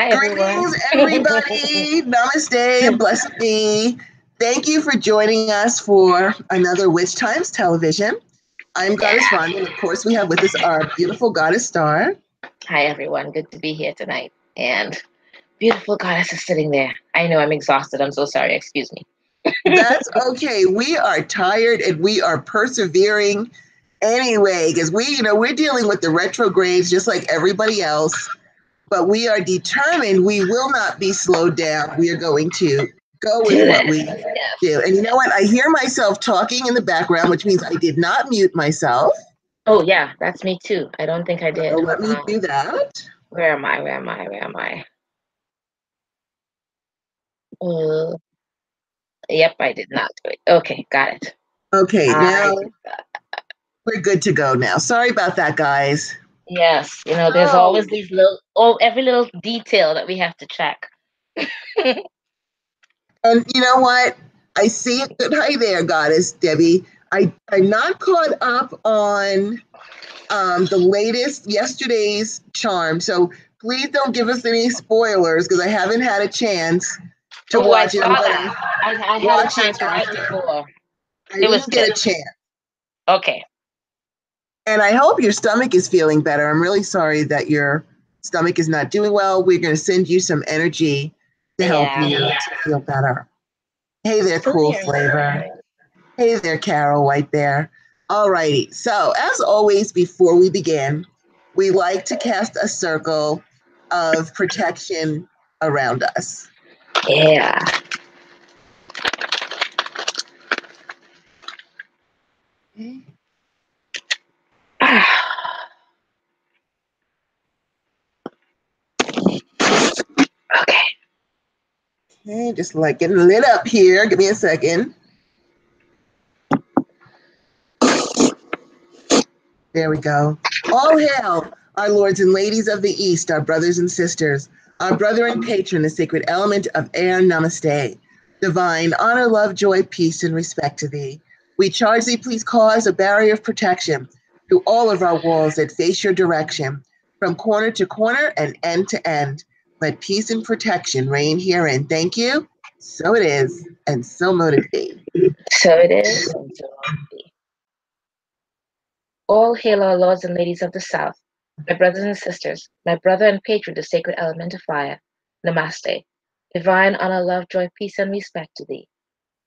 Hi, everyone. Greetings, everybody. Namaste and blessed be. Thank you for joining us for another Witch Times television. I'm Goddess Yeah. Rhonda, and of course, we have with us our beautiful Goddess Starr. Hi, everyone. Good to be here tonight. And beautiful goddess is sitting there. I know I'm exhausted. I'm so sorry. Excuse me. That's okay. We are tired and we are persevering anyway, because we're dealing with the retrogrades just like everybody else, but we are determined we will not be slowed down. We are going to go with Do what this. we Yes. do. And you know what? I hear myself talking in the background, which means I did not mute myself. Oh, yeah. That's me, too. I don't think I did. So let Hold me on. do that. Where am I? Where am I? Where am I? Uh, yep, I did not do it. Okay, got it. Okay, I now did that. we're good to go now. Sorry about that, guys. Yes. There's Oh, always these every little detail that we have to check. and you know what? I see it. Good. Hi there, Goddess Debbie. I'm not caught up on the latest yesterday's charm, so please don't give us any spoilers because I haven't had a chance to Oh, I watch it. saw I'm that. gonna I had a watch it chance right after. before. I It was didn't get good. a chance. Okay. And I hope your stomach is feeling better. I'm really sorry that your stomach is not doing well. We're going to send you some energy to help Yeah. you to feel better. Hey there, Still Cool here. Flavor. Hey there, Carol, White Bear. All righty. So, as always, before we begin, we like to cast a circle of protection around us. Yeah. Okay. Okay. Okay, just like getting lit up here. Give me a second. There we go. All hail, our lords and ladies of the East, our brothers and sisters, our brother and patron, the sacred element of air, namaste. Divine honor, love, joy, peace, and respect to thee. We charge thee, please cause a barrier of protection to all of our walls that face your direction, from corner to corner and end to end. Let peace and protection reign herein. Thank you. So it is, and so mote it be. So it is, and so will it be. All hail our lords and ladies of the South, my brothers and sisters, my brother and patron, the sacred element of fire. Namaste. Divine honor, love, joy, peace, and respect to thee.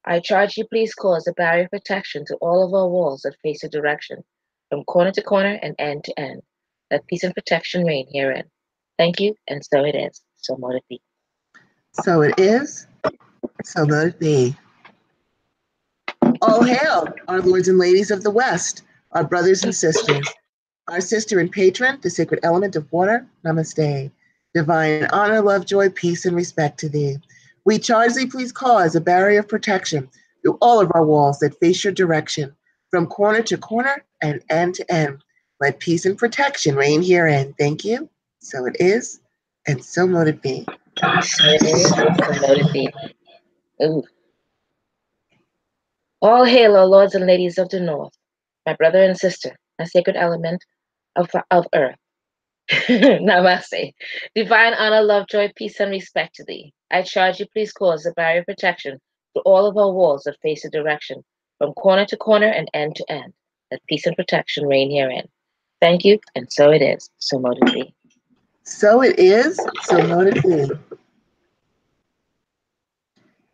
I charge you, please cause a barrier of protection to all of our walls that face your direction, from corner to corner and end to end. Let peace and protection reign herein. Thank you, and so it is. So mote it be. So it is, so mote it be. All hail, our lords and ladies of the West, our brothers and sisters, our sister and patron, the sacred element of water. Namaste. Divine honor, love, joy, peace, and respect to thee. We charge thee, please cause a barrier of protection through all of our walls that face your direction, from corner to corner and end to end. Let peace and protection reign herein. Thank you. So it is, and so mote it be. So it is, and so mote it be. Ooh. All hail, our lords and ladies of the North, my brother and sister, my sacred element of earth. Namaste. Divine honor, love, joy, peace, and respect to thee. I charge you, please cause a barrier of protection to all of our walls that face a direction, from corner to corner and end to end. Let peace and protection reign herein. Thank you, and so it is. So mote it be. So it is, so mote it be.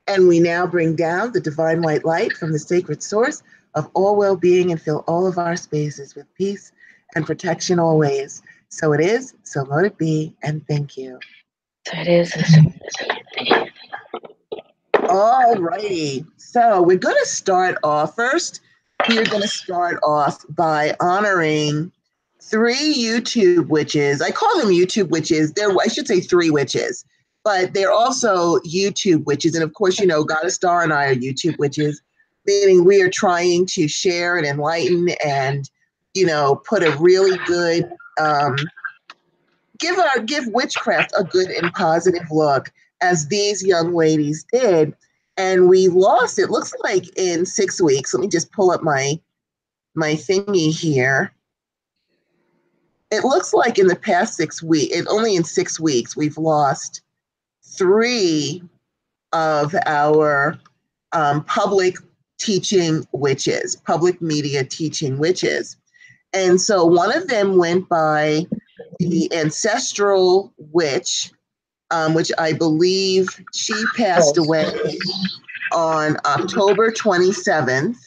And we now bring down the divine white light from the sacred source of all well-being and fill all of our spaces with peace and protection always. So it is, so mote it be, and thank you. So it is, and so mote it be. All righty. So we're going to start off first. We are going to start off by honoring 3 YouTube witches. I call them YouTube witches. I should say 3 witches, but they're also YouTube witches. And of course, Goddess Starr and I are YouTube witches, meaning we are trying to share and enlighten and, put a really good, give witchcraft a good and positive look, as these young ladies did. And we lost, it looks like, in 6 weeks. Let me just pull up my thingy here. it looks like in the past 6 weeks, only in 6 weeks, we've lost 3 of our public teaching witches, public media teaching witches. And so one of them went by the ancestral witch, which I believe she passed away on October 27th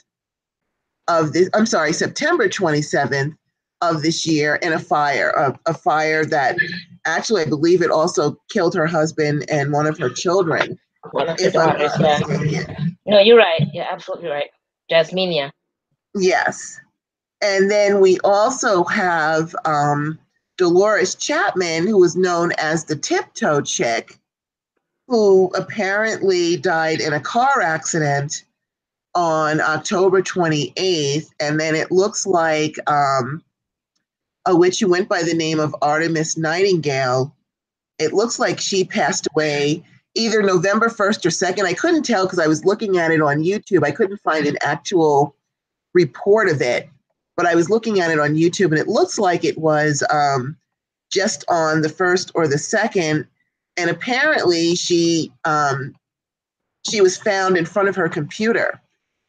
of this, I'm sorry, September 27th of this year in a fire, a fire that actually, I believe it also killed her husband and one of her children, One of her if I'm daughters, not yeah. mistaken. No, you're right. You're absolutely right. Jasminia. Yes. And then we also have Dolores Chapman, who was known as the Tiptoe Chick, who apparently died in a car accident on October 28th. And then it looks like a witch who went by the name of Artemis Nightingale. It looks like she passed away either November 1st or 2nd. I couldn't tell because I was looking at it on YouTube. I couldn't find an actual report of it, but I was looking at it on YouTube, and it looks like it was just on the 1st or the 2nd. And apparently she was found in front of her computer.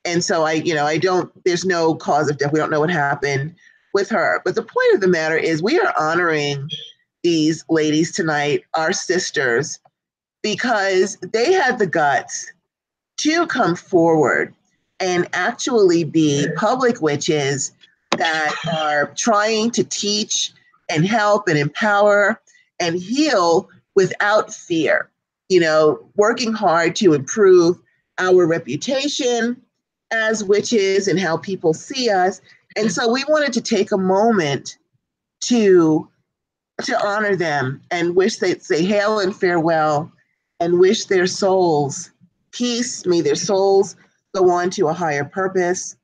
And so I don't, there's no cause of death. We don't know what happened with her. But the point of the matter is we are honoring these ladies tonight, our sisters, because they had the guts to come forward and actually be public witches that are trying to teach and help and empower and heal without fear, working hard to improve our reputation as witches and how people see us. And so we wanted to take a moment to honor them and wish they'd say hail and farewell and wish their souls peace. May their souls go on to a higher purpose.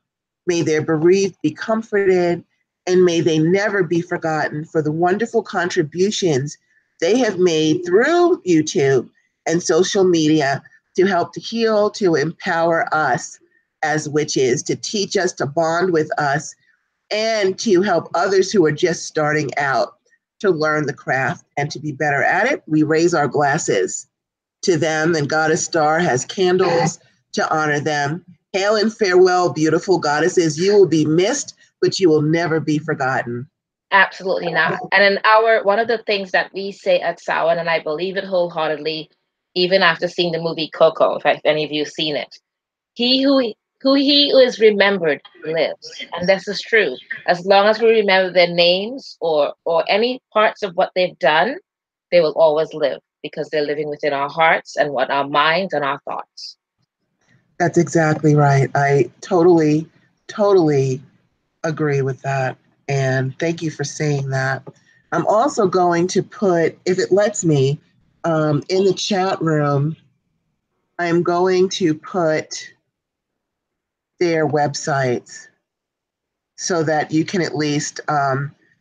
May their bereaved be comforted, and may they never be forgotten for the wonderful contributions they have made through YouTube and social media to help to heal, to empower us as witches, to teach us, to bond with us, and to help others who are just starting out to learn the craft and to be better at it. We raise our glasses to them, and Goddess Starr has candles to honor them. Hail and farewell, beautiful goddesses. You will be missed, but you will never be forgotten. Absolutely not. And in one of the things that we say at Samhain, and I believe it wholeheartedly, even after seeing the movie Coco, if any of you have seen it, he who is remembered lives, and this is true. As long as we remember their names or any parts of what they've done, they will always live because they're living within our hearts and what our minds and our thoughts. That's exactly right. I totally, totally agree with that. And thank you for saying that. I'm also going to put, if it lets me, in the chat room, I'm going to put their websites so that you can at least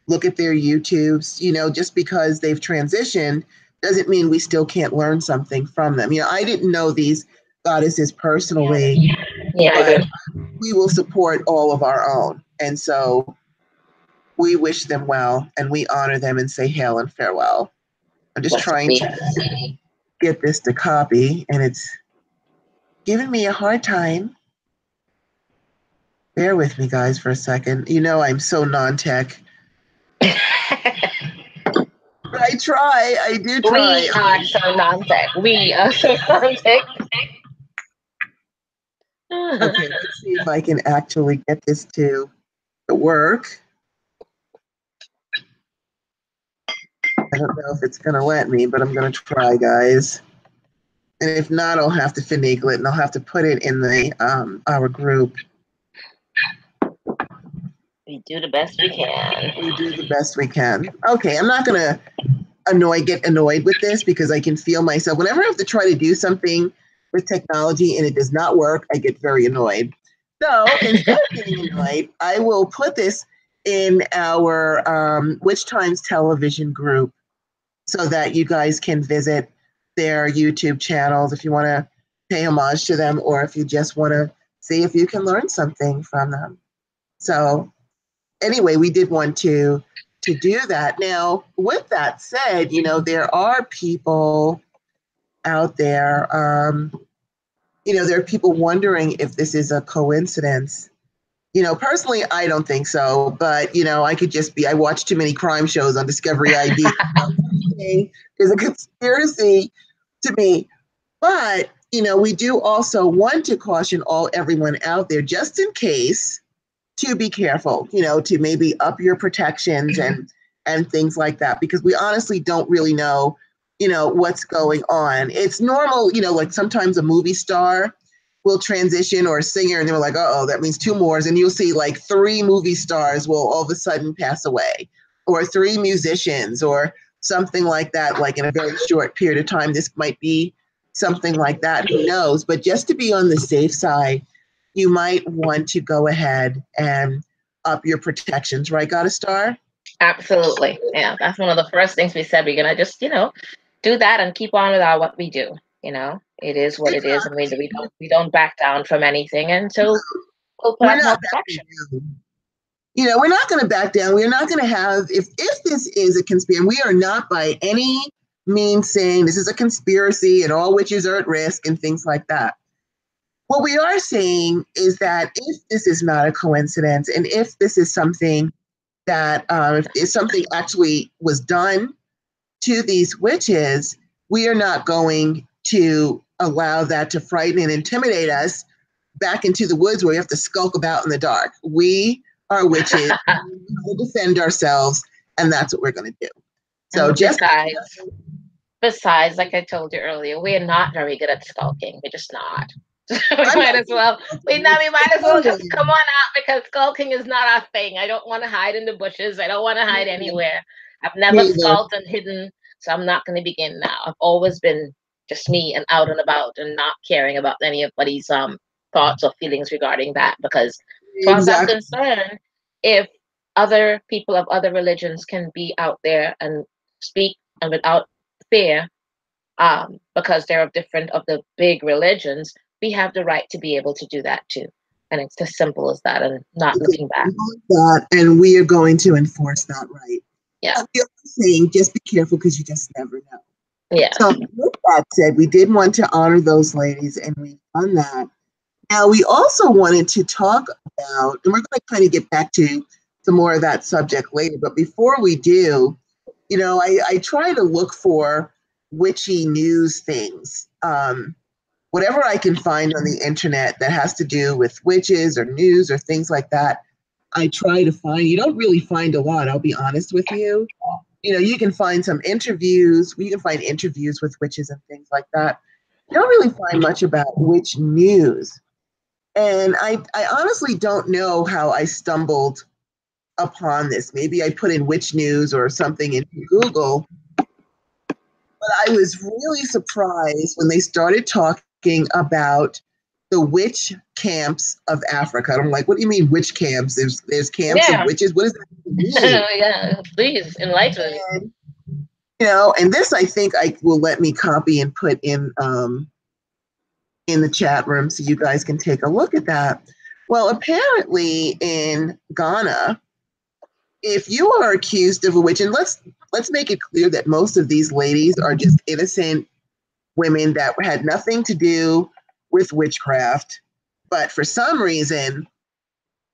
look at their YouTubes. Just because they've transitioned doesn't mean we still can't learn something from them. I didn't know these goddesses personally, but we will support all of our own. And so we wish them well and we honor them and say hail and farewell. I'm just trying to get this to copy, and it's giving me a hard time. Bear with me, guys, for a second. I'm so non-tech. I try. I do try. We are so non-tech. We are so non-tech. Okay, let's see if I can actually get this to work. I don't know if it's going to let me, but I'm going to try, guys. And if not, I'll have to finagle it, and I'll have to put it in the our group. We do the best we can. We do the best we can. Okay, I'm not going to get annoyed with this because I can feel myself. Whenever I have to try to do something with technology and it does not work, I get very annoyed. So instead of getting annoyed, I will put this in our Witch Times Television group so that you guys can visit their YouTube channels if you want to pay homage to them or if you just want to see if you can learn something from them. So anyway, we did want to to do that. Now, with that said, you know, there are people out there, you know, there are people wondering if this is a coincidence. You know, personally, I don't think so, but, you know, I could just be, I watch too many crime shows on Discovery ID. There's a conspiracy to me. But, you know, we do also want to caution everyone out there, just in case, to be careful, you know, to maybe up your protections and things like that, because we honestly don't really know, you know, what's going on. It's normal, you know, like sometimes a movie star will transition, or a singer, and they're like, oh, that means two more. And you'll see like three movie stars will all of a sudden pass away, or three musicians, or something like that, like in a very short period of time. This might be something like that, who knows? But just to be on the safe side, you might want to go ahead and up your protections, right, Got a Star? Absolutely. Yeah, that's one of the first things we said. We're gonna just, do that and keep on with what we do. It is what it is, and we don't back down from anything, and so we'll put We're up more not backing protection. down. You know, we're not going to back down. We're not going to have, if this is a conspiracy, we are not by any means saying this is a conspiracy and all witches are at risk and things like that. What we are saying is that if this is not a coincidence, and if this is something that, if something actually was done to these witches, we are not going to allow that to frighten and intimidate us back into the woods where we have to skulk about in the dark. We are witches. We'll defend ourselves, and that's what we're going to do. So And just besides, like I told you earlier, we're not very good at skulking. We're just not. we I'm might not as well we might as well just come going on out, because skulking is not our thing. I don't want to hide in the bushes. I don't want to hide anywhere. I've never neither. skulked and hidden, so I'm not going to begin now. I've always been just me and out and about, and not caring about anybody's thoughts or feelings regarding that, because as far as I'm Exactly. concerned, if other people of other religions can be out there and speak and without fear, because they're of different of the big religions, we have the right to be able to do that too. And it's as simple as that, and not looking back. That, and we are going to enforce that right. Yeah. The other saying, just be careful because you just never know. Yeah. So with that said, we did want to honor those ladies, and we've done that. Now, we also wanted to talk about, and we're going to kind of get back to some more of that subject later, but before we do, you know, I try to look for witchy news things. Whatever I can find on the internet that has to do with witches or news or things like that, I try to find. You don't really find a lot, I'll be honest with you. You know, you can find some interviews, you can find interviews with witches and things like that. You don't really find much about witch news. And I honestly don't know how I stumbled upon this. Maybe I put in witch news or something into Google, but I was really surprised when they started talking about the witch camps of Africa. I'm like, what do you mean witch camps? There's camps of Yeah. witches. What does that mean? Yeah. Please enlighten me. And you know, and this I think I will let me copy and put in the chat room so you guys can take a look at that. Well, apparently in Ghana, if you are accused of a witch, and let's make it clear that most of these ladies are just innocent women that had nothing to do with witchcraft, but for some reason,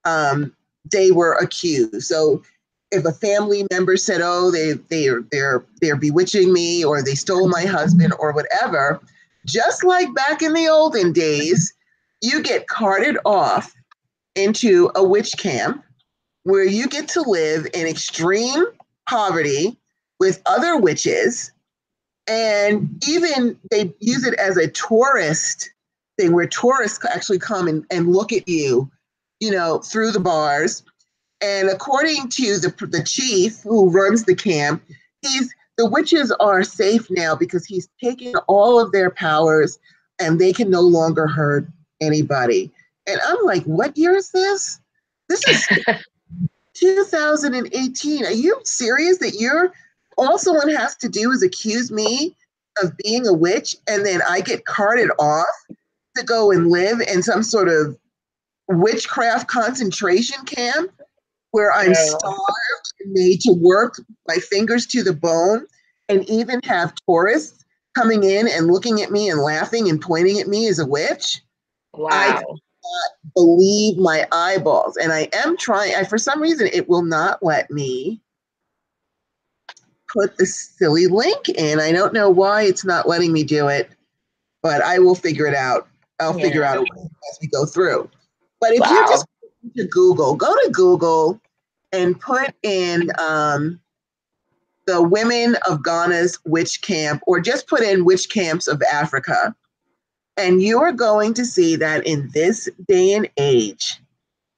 they were accused. So if a family member said, "Oh, they're bewitching me," or they stole my husband, or whatever, just like back in the olden days, you get carted off into a witch camp where you get to live in extreme poverty with other witches. And even they use it as a tourist thing where tourists actually come and look at you, you know, through the bars. And according to the chief who runs the camp, the witches are safe now because he's taken all of their powers and they can no longer hurt anybody. And I'm like, what year is this? This is 2018. Are you serious that all someone has to do is accuse me of being a witch and then I get carted off to go and live in some sort of witchcraft concentration camp? where I'm Girl. starved and made to work my fingers to the bone, and even have tourists coming in and looking at me and laughing and pointing at me as a witch. I could Wow. not believe my eyeballs. And I am trying, for some reason, it will not let me put the silly link in. I don't know why it's not letting me do it, but I will figure it out. I'll figure Yeah. out a way as we go through. But if you Wow. just go to Google and put in the women of Ghana's witch camp, or just put in witch camps of Africa, and you're going to see that in this day and age,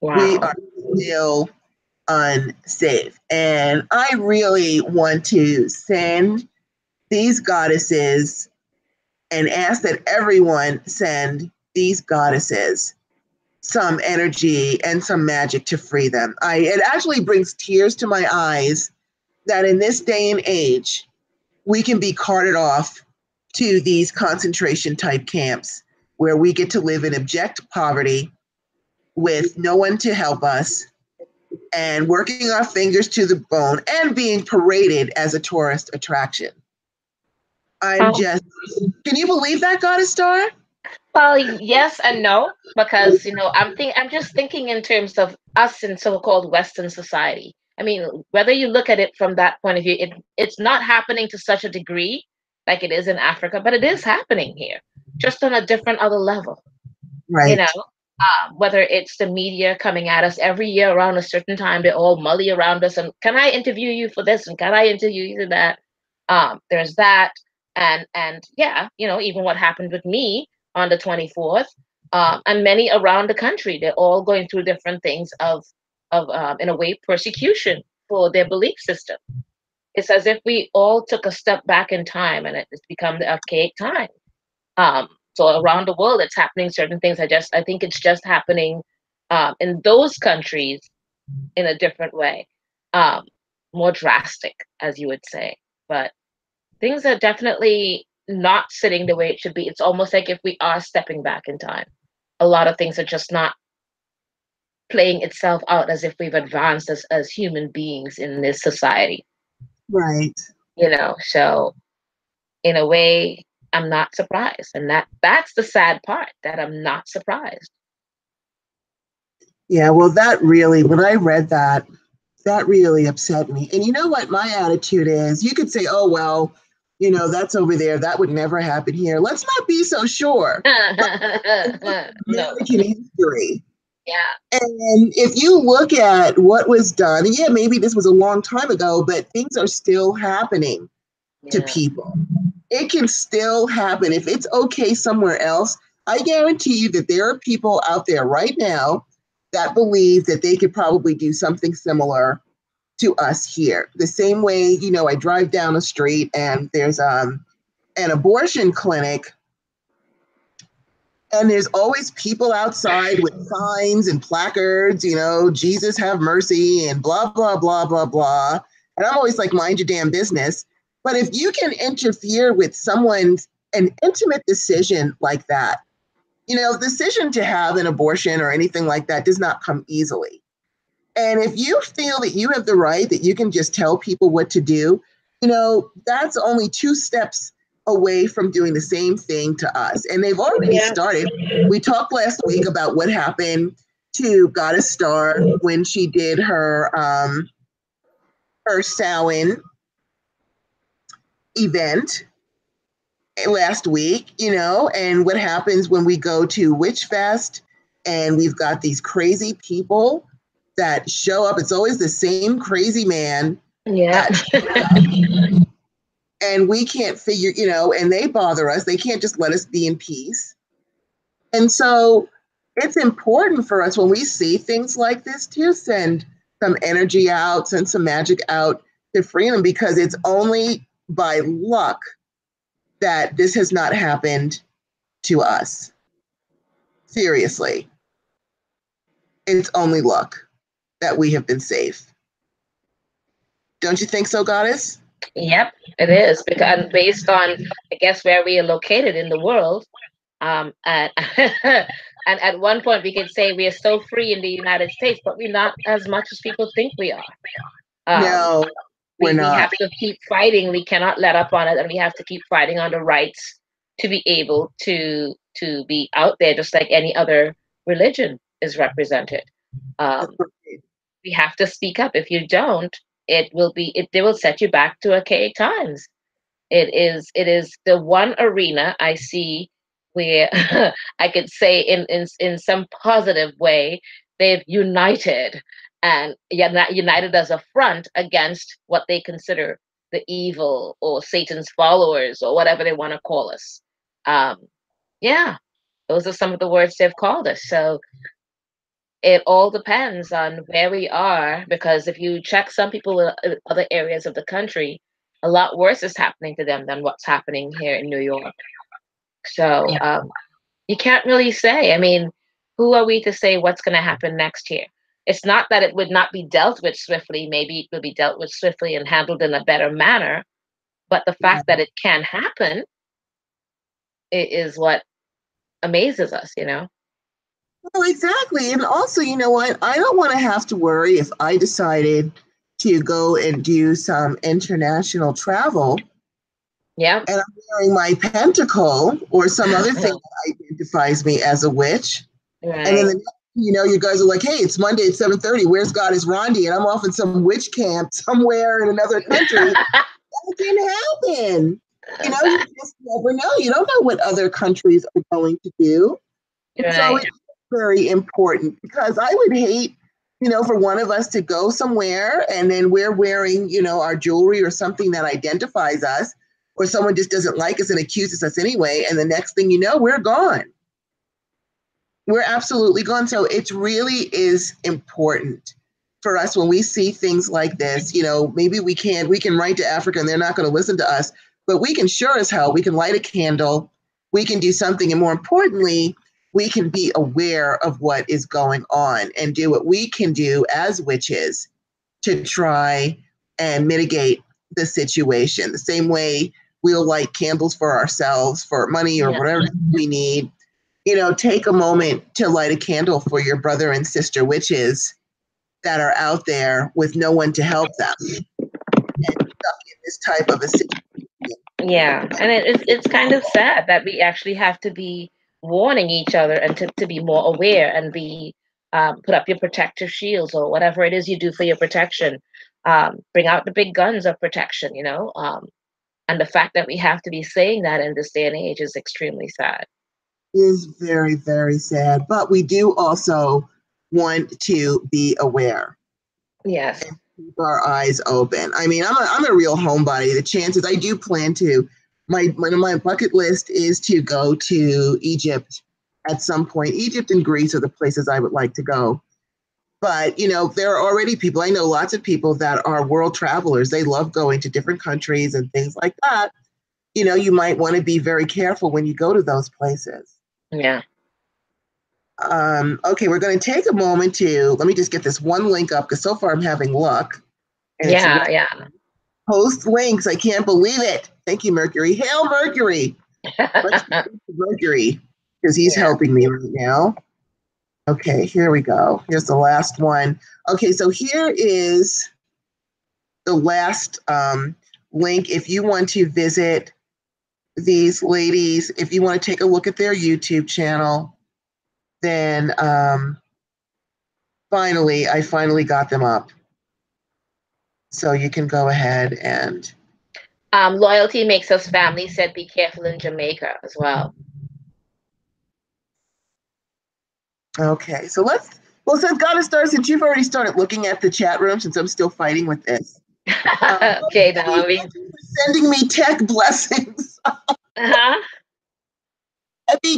we Wow. are still unsafe. And I really want to send these goddesses and ask that everyone send these goddesses some energy and some magic to free them. It actually brings tears to my eyes that in this day and age, we can be carted off to these concentration type camps where we get to live in abject poverty with no one to help us and working our fingers to the bone and being paraded as a tourist attraction. I'm Um, just, can you believe that, Goddess Star? well, yes and no, because I'm just thinking in terms of us in so-called Western society. I mean, whether you look at it from that point of view, it's not happening to such a degree like it is in Africa, but it is happening here, just on a different other level. You know, Right. whether it's the media coming at us every year around a certain time, they all mully around us and can I interview you for this and can I interview you for that? There's that, and yeah, even what happened with me on the 24th, and many around the country, they're all going through different things of in a way persecution for their belief system. It's as if we all took a step back in time and it's become the archaic time. So around the world, it's happening certain things. I think it's just happening in those countries in a different way, um, more drastic, as you would say. But things are definitely not sitting the way it should be. It's almost like if we are stepping back in time, a lot of things are just not playing itself out as if we've advanced as human beings in this society. Right. So in a way, I'm not surprised, and that's the sad part, that I'm not surprised. Yeah, well, that really, when I read that, that really upset me. And you know what my attitude is? You could say, oh, well, that's over there. That would never happen here. Let's not be so sure. But No. American history. Yeah. And if you look at what was done, yeah, maybe this was a long time ago, but things are still happening to Yeah. people. It can still happen. If it's okay somewhere else, I guarantee you that there are people out there right now that believe that they could probably do something similar to us here. The same way, I drive down the street and there's an abortion clinic, and there's always people outside with signs and placards, Jesus have mercy and blah, blah, blah, blah, blah. And I'm always like, mind your damn business. But if you can interfere with someone's an intimate decision like that, decision to have an abortion or anything like that does not come easily. And if you feel that you have the right, that you can just tell people what to do, that's only two steps away from doing the same thing to us. And they've already Yeah. started. We talked last week about what happened to Goddess Starr when she did her Samhain event last week, and what happens when we go to Witch Fest and we've got these crazy people that show up. It's always the same crazy man Yeah. that and we can't figure, and they bother us. They can't just let us be in peace. And so it's important for us when we see things like this to send some energy out, send some magic out to free them, because it's only by luck that this has not happened to us. Seriously, it's only luck that we have been safe. Don't you think so, Goddess? Yep, it is, because based on, I guess, where we are located in the world, and And at one point, we could say we are so free in the United States, but we're not as much as people think we are. Um, No, we're we not. have to keep fighting. We cannot let up on it, and we have to keep fighting on the rights to be able to be out there, just like any other religion is represented. That's Um, right. we have to speak up. If you don't, they will set you back to archaic times. It is the one arena I see where I could say in some positive way they've united, and yet not united as a front against what they consider the evil or Satan's followers or whatever they want to call us. Um, yeah, those are some of the words they've called us. So it all depends on where we are, because if you check some people in other areas of the country, a lot worse is happening to them than what's happening here in New York. So Yeah. you can't really say. I mean, who are we to say what's going to happen next year? It's not that it would not be dealt with swiftly. Maybe it will be dealt with swiftly and handled in a better manner. But the fact that it can happen is what amazes us, you know? Well, exactly. And also, you know what? I don't want to have to worry if I decided to go and do some international travel Yeah. and I'm wearing my pentacle or some other thing that identifies me as a witch. And then Right. the next thing you know, you guys are like, hey, it's Monday at 7:30. Where's God is Rhonda? And I'm off in some witch camp somewhere in another country. That can happen. You know, you just never know. You don't know what other countries are going to do. And so Right. it's very important because I would hate, for one of us to go somewhere and then we're wearing, our jewelry or something that identifies us, or someone just doesn't like us and accuses us anyway. And the next thing you know, we're gone. We're absolutely gone. So it really is important for us when we see things like this. Maybe we can write to Africa and they're not going to listen to us, but we can sure as hell, we can light a candle, we can do something. And more importantly, we can be aware of what is going on and do what we can do as witches to try and mitigate the situation. The same way we'll light candles for ourselves, for money or Yeah. whatever we need. Take a moment to light a candle for your brother and sister witches that are out there with no one to help them and stuck in this type of a situation. Yeah, and it's kind of sad that we actually have to be warning each other and to be more aware and be put up your protective shields or whatever it is you do for your protection. Bring out the big guns of protection, you know. And the fact that we have to be saying that in this day and age is extremely sad. Is very, very sad. But we do also want to be aware Yes. and keep our eyes open. I mean, I'm a real homebody. The chances I do plan to, my bucket list is to go to Egypt at some point. Egypt and Greece are the places I would like to go. But, there are already people, I know lots of people that are world travelers. They love going to different countries and things like that. You might want to be very careful when you go to those places. Yeah. Okay, we're going to take a moment to, let me just get this one link up because so far I'm having luck. And it's Yeah. Yeah. post links. I can't believe it. Thank you, Mercury. Hail, Mercury. Let's get Mercury because he's Yeah. helping me right now. Okay, here we go. Here's the last one. Okay, so here is the last link. If you want to visit these ladies, if you want to take a look at their YouTube channel, then I finally got them up. So you can go ahead and. Loyalty makes us family. Said be careful in Jamaica as well. Okay, so since God is Starr, since you've already started looking at the chat room, since I'm still fighting with this, Okay, now Debbie, I mean, thank you for sending me tech blessings. uh-huh.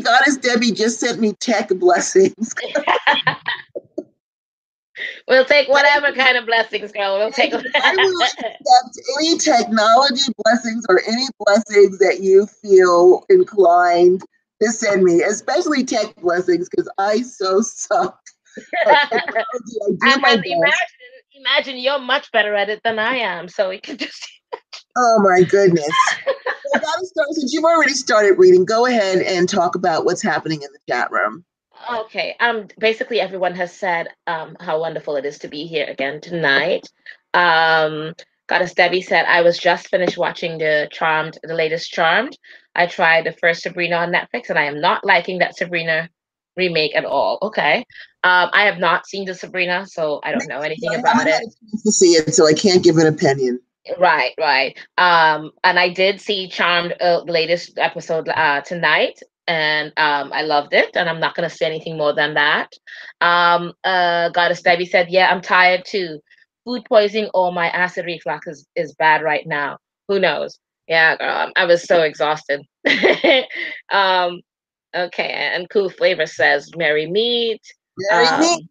Goddess Debbie just sent me tech blessings. We'll take whatever kind of blessings, girl. We'll take. I will accept any technology blessings or any blessings that you feel inclined to send me, especially tech blessings, because I so suck at technology. I do my And best. imagine you're much better at it than I am. So we can just. Oh my goodness. Well, since you've already started reading, go ahead and talk about what's happening in the chat room. Okay. Basically everyone has said how wonderful it is to be here again tonight. Um Goddess Debbie said I was just finished watching the latest Charmed. I tried the first Sabrina on Netflix and I am not liking that Sabrina remake at all. Okay. I have not seen the Sabrina, so I don't know anything I about haven't had it. a chance to see it, so I can't give an opinion. Right, right. And I did see Charmed, the latest episode tonight, and I loved it. And I'm not gonna say anything more than that. Goddess Debbie said, "Yeah, I'm tired too. Food poisoning or my acid reflux is bad right now. Who knows? Yeah, girl, I was so exhausted." um, okay, and Cool Flavor says, "Merry meet." Very neat.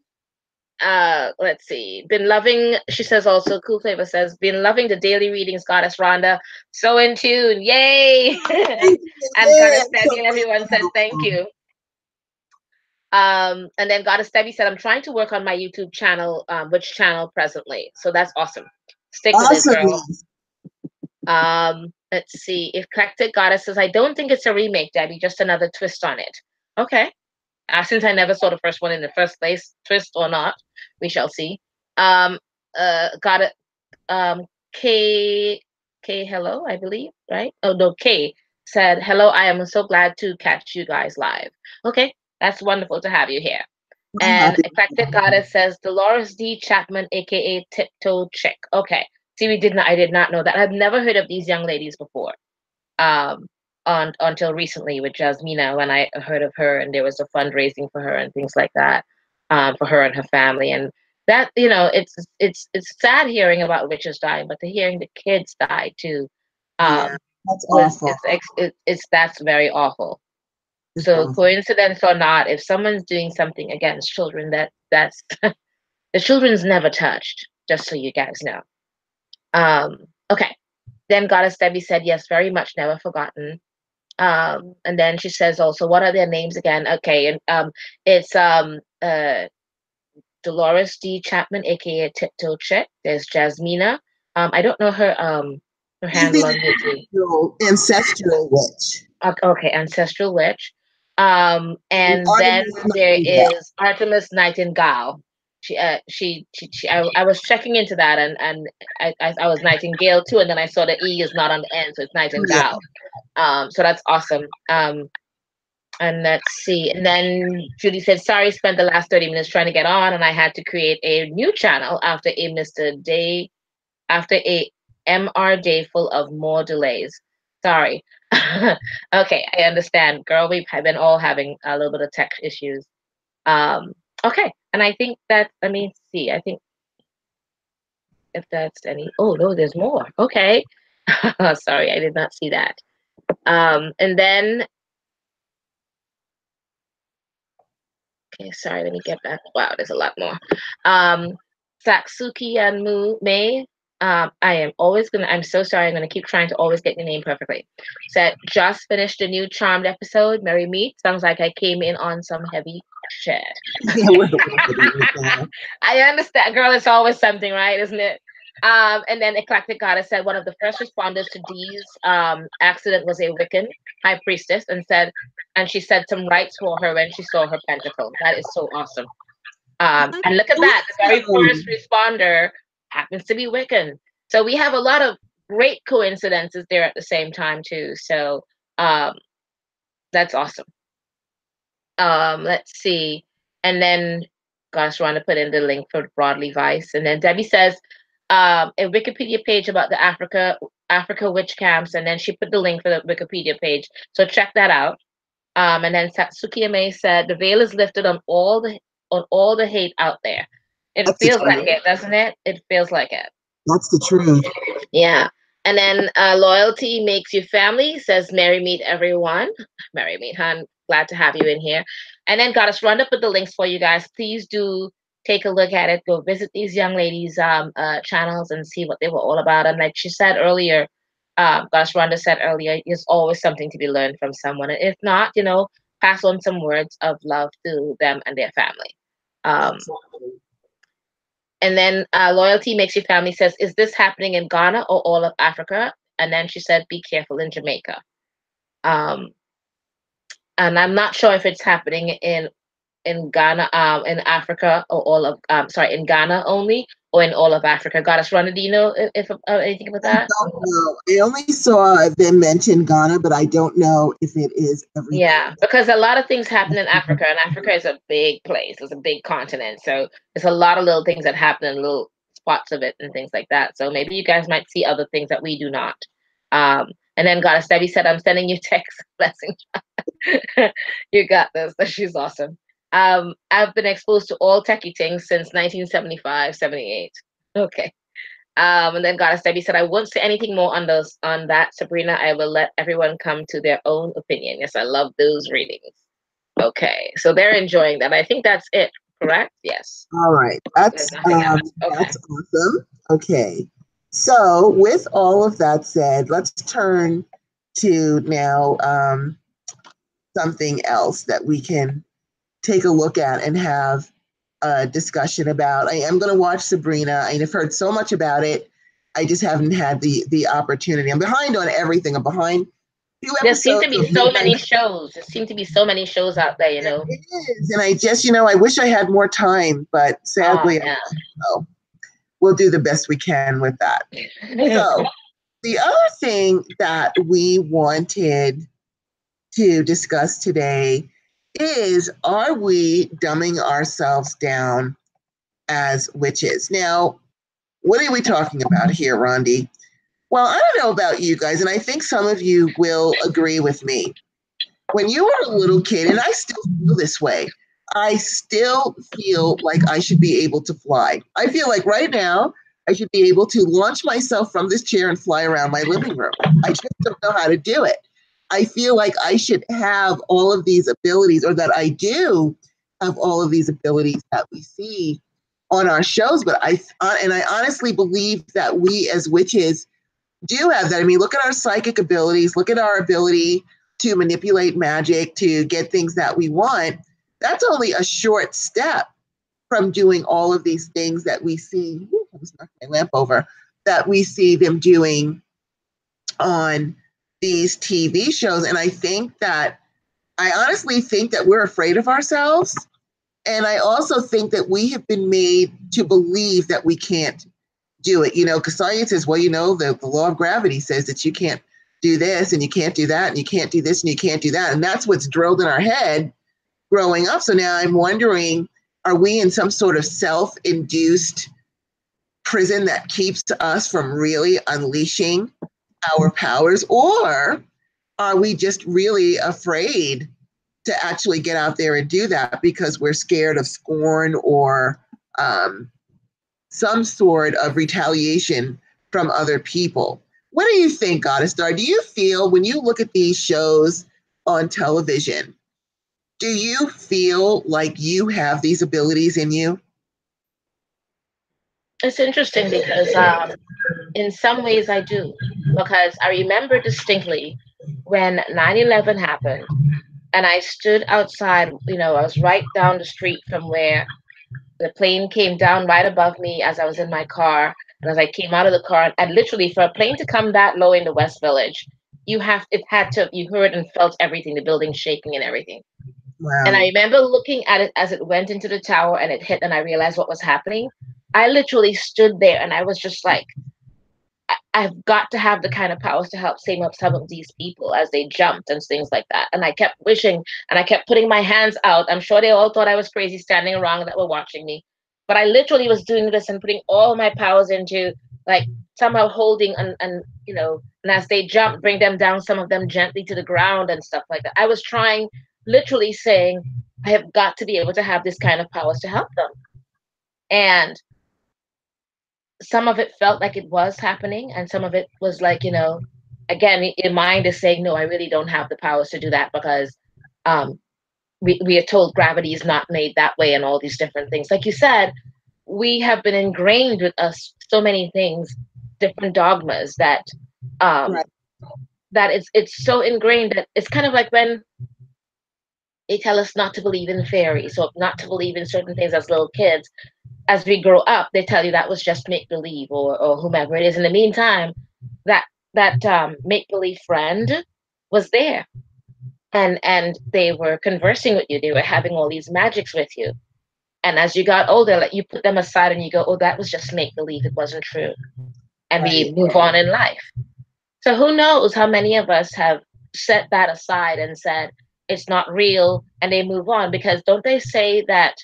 Um, let's see, been loving, she says also, Cool Flavor says, been loving the daily readings, Goddess Rhonda, so in tune, yay. Thank you. And Yeah, Goddess I'm so Debbie and everyone said thank grateful. you. And then Goddess Debbie said, I'm trying to work on my YouTube channel, which channel presently, so that's awesome, stick with it, Awesome. girl. Let's see, Eclectic Goddess says, I don't think it's a remake, Debbie, just another twist on it. Okay. Since I never saw the first one in the first place, twist or not, we shall see. Um, got it. K K hello, I believe, right? Oh no, K said hello. I am so glad to catch you guys live. Okay, that's wonderful to have you here. I'm And happy. Eclectic Goddess says Dolores D. Chapman, aka Tiptoe Chick. Okay, see, I did not know that. I've never heard of these young ladies before. Um, until recently with Jasmina, when I heard of her, and there was a fundraising for her and things like that, for her and her family. And that, it's sad hearing about witches dying, but to hearing the kids die too, Yeah, um, that's was awful. it's that's very awful. It's So awful. coincidence or not, if someone's doing something against children, that's the children's never touched. Just so you guys know. Okay. Then Goddess Debbie said, yes, very much never forgotten. And then she says also, what are their names again? Okay, and it's Dolores D. Chapman, aka Tiptoe Chick. There's Jasmina. I don't know her She's handle the on YouTube. ancestral witch. Okay, Ancestral Witch. And And then Artemis there Nightingale. is Artemis Nightingale. I was checking into that, and I was Nightingale too, and then I saw the E is not on the end, so it's Yeah. Nightingale. So that's awesome. And let's see. And then Judy said, sorry, spent the last 30 minutes trying to get on, and I had to create a new channel after a MR day full of more delays. Sorry. Okay, I understand. Girl, we've been all having a little bit of tech issues. Um, okay. And I think that, let me see. I think if that's any, oh, no, there's more. Okay. Sorry, I did not see that. And then Okay, sorry, let me get back. Wow, there's a lot more. Um, Satsuki and May. I am always gonna, I'm so sorry, I'm gonna keep trying to always get your name perfectly. Said, just finished a new Charmed episode, Merry Meet. Sounds like I came in on some heavy shit. Yeah, we're right now. I understand, girl, it's always something, right? Isn't it? And then Eclectic Goddess said one of the first responders to Dee's accident was a Wiccan high priestess, and she said some rites for her when she saw her pentacle. That is so awesome. And look at that, the very first responder happens to be Wiccan. So we have a lot of great coincidences there at the same time too. So um, that's awesome. Let's see. And then, gosh, I want to put in the link for Broadly Vice. And then Debbie says, a Wikipedia page about the Africa witch camps, and then she put the link for the Wikipedia page. So check that out. And then Satsuki May said, the veil is lifted on all the hate out there. It That's the feels like truth. it, doesn't it? It feels like it. That's the truth. Yeah. And then loyalty makes you family, says Mary Meet everyone. Mary Meet, hun. Glad to have you in here. And then Goddess Rhonda put the links for you guys. Please do take a look at it. Go visit these young ladies' channels and see what they were all about. And like she said earlier, Goddess Rhonda said earlier, there's always something to be learned from someone. And if not, pass on some words of love to them and their family. Um, Absolutely. and then Loyalty Makes You Family says, is this happening in Ghana or all of Africa? And then she said, be careful in Jamaica. Um, and I'm not sure if it's happening in Ghana, in Africa, or all of, sorry, in Ghana only, or in all of Africa? Goddess Rhonda, do you know if anything about I that? don't know. I only saw them mention Ghana, but I don't know if it is everything. Yeah, because a lot of things happen in Africa, and Africa is a big place. It's a big continent, so there's a lot of little things that happen in little spots of it and things like that. So maybe you guys might see other things that we do not. And then Goddess Debbie said, "I'm sending you text blessings." You got this. She's awesome. I've been exposed to all techie things since 1975, 78. Okay. And then Goddess Debbie said, I won't say anything more on those on that, Sabrina. I will let everyone come to their own opinion. Yes, I love those readings. Okay. So they're enjoying that. I think that's it, correct? Yes. All right, There's nothing else. Okay. that's awesome. Okay, so with all of that said, let's turn to now something else that we can take a look at and have a discussion about. I am going to watch Sabrina. I've heard so much about it. I just haven't had the opportunity. I'm behind on everything. I'm behind few There seem to episodes be of so Midnight. many shows. There seem to be so many shows out there, you know. It is, and I just, I wish I had more time, but Oh, sadly, I don't. So we'll do the best we can with that. yeah. So the other thing that we wanted to discuss today is, are we dumbing ourselves down as witches? Now, what are we talking about here, Rondi? Well, I don't know about you guys, and I think some of you will agree with me. When you were a little kid, and I still feel this way, I still feel like I should be able to fly. I feel like right now I should be able to launch myself from this chair and fly around my living room. I just don't know how to do it. I feel like I should have all of these abilities, or that I do have all of these abilities that we see on our shows. But I honestly believe that we as witches do have that. I mean, look at our psychic abilities, look at our ability to manipulate magic, to get things that we want. That's only a short step from doing all of these things that we see. Ooh, I was knocking my lamp over. That we see them doing on these TV shows. And I honestly think that we're afraid of ourselves. And I also think that we have been made to believe that we can't do it, because science says, well, the law of gravity says that you can't do this and you can't do that and you can't do this and you can't do that. And that's what's drilled in our head growing up. So now I'm wondering, are we in some sort of self-induced prison that keeps us from really unleashing our powers? Or are we just really afraid to actually get out there and do that because we're scared of scorn or some sort of retaliation from other people? What do you think, Goddess Starr? Do you feel, when you look at these shows on television, do you feel like you have these abilities in you? It's interesting because in some ways I do. Because I remember distinctly when 9/11 happened and I stood outside, I was right down the street from where the plane came down right above me as I was in my car. And as I came out of the car, and literally for a plane to come that low in the West Village, you heard and felt everything, the building shaking and everything. And I Wow. remember looking at it as it went into the tower and it hit, and I realized what was happening. I literally stood there and I was just like, I've got to have the kind of powers to help save up some of these people as they jumped and things like that. And I kept wishing and I kept putting my hands out. I'm sure they all thought I was crazy standing around that were watching me. But I literally was doing this and putting all my powers into, like, somehow holding and as they jumped, bring them down, some of them gently to the ground and stuff like that. I was trying, literally saying, I have got to be able to have this kind of powers to help them. And some of it felt like it was happening, and some of it was like, again, your mind is saying, no, I really don't have the powers to do that because um, we are told gravity is not made that way and all these different things. Like you said, we have been ingrained with us so many things, different dogmas um, Right. that it's so ingrained that it's kind of like when they tell us not to believe in fairies or not to believe in certain things as little kids. As we grow up, they tell you that was just make believe or whomever it is. In the meantime, that make believe friend was there. and they were conversing with you. They were having all these magics with you. And as you got older, like you put them aside and you go, oh, that was just make believe. It wasn't true. And we Right. move on in life. So who knows how many of us have set that aside and said it's not real, and they move on, because don't they say that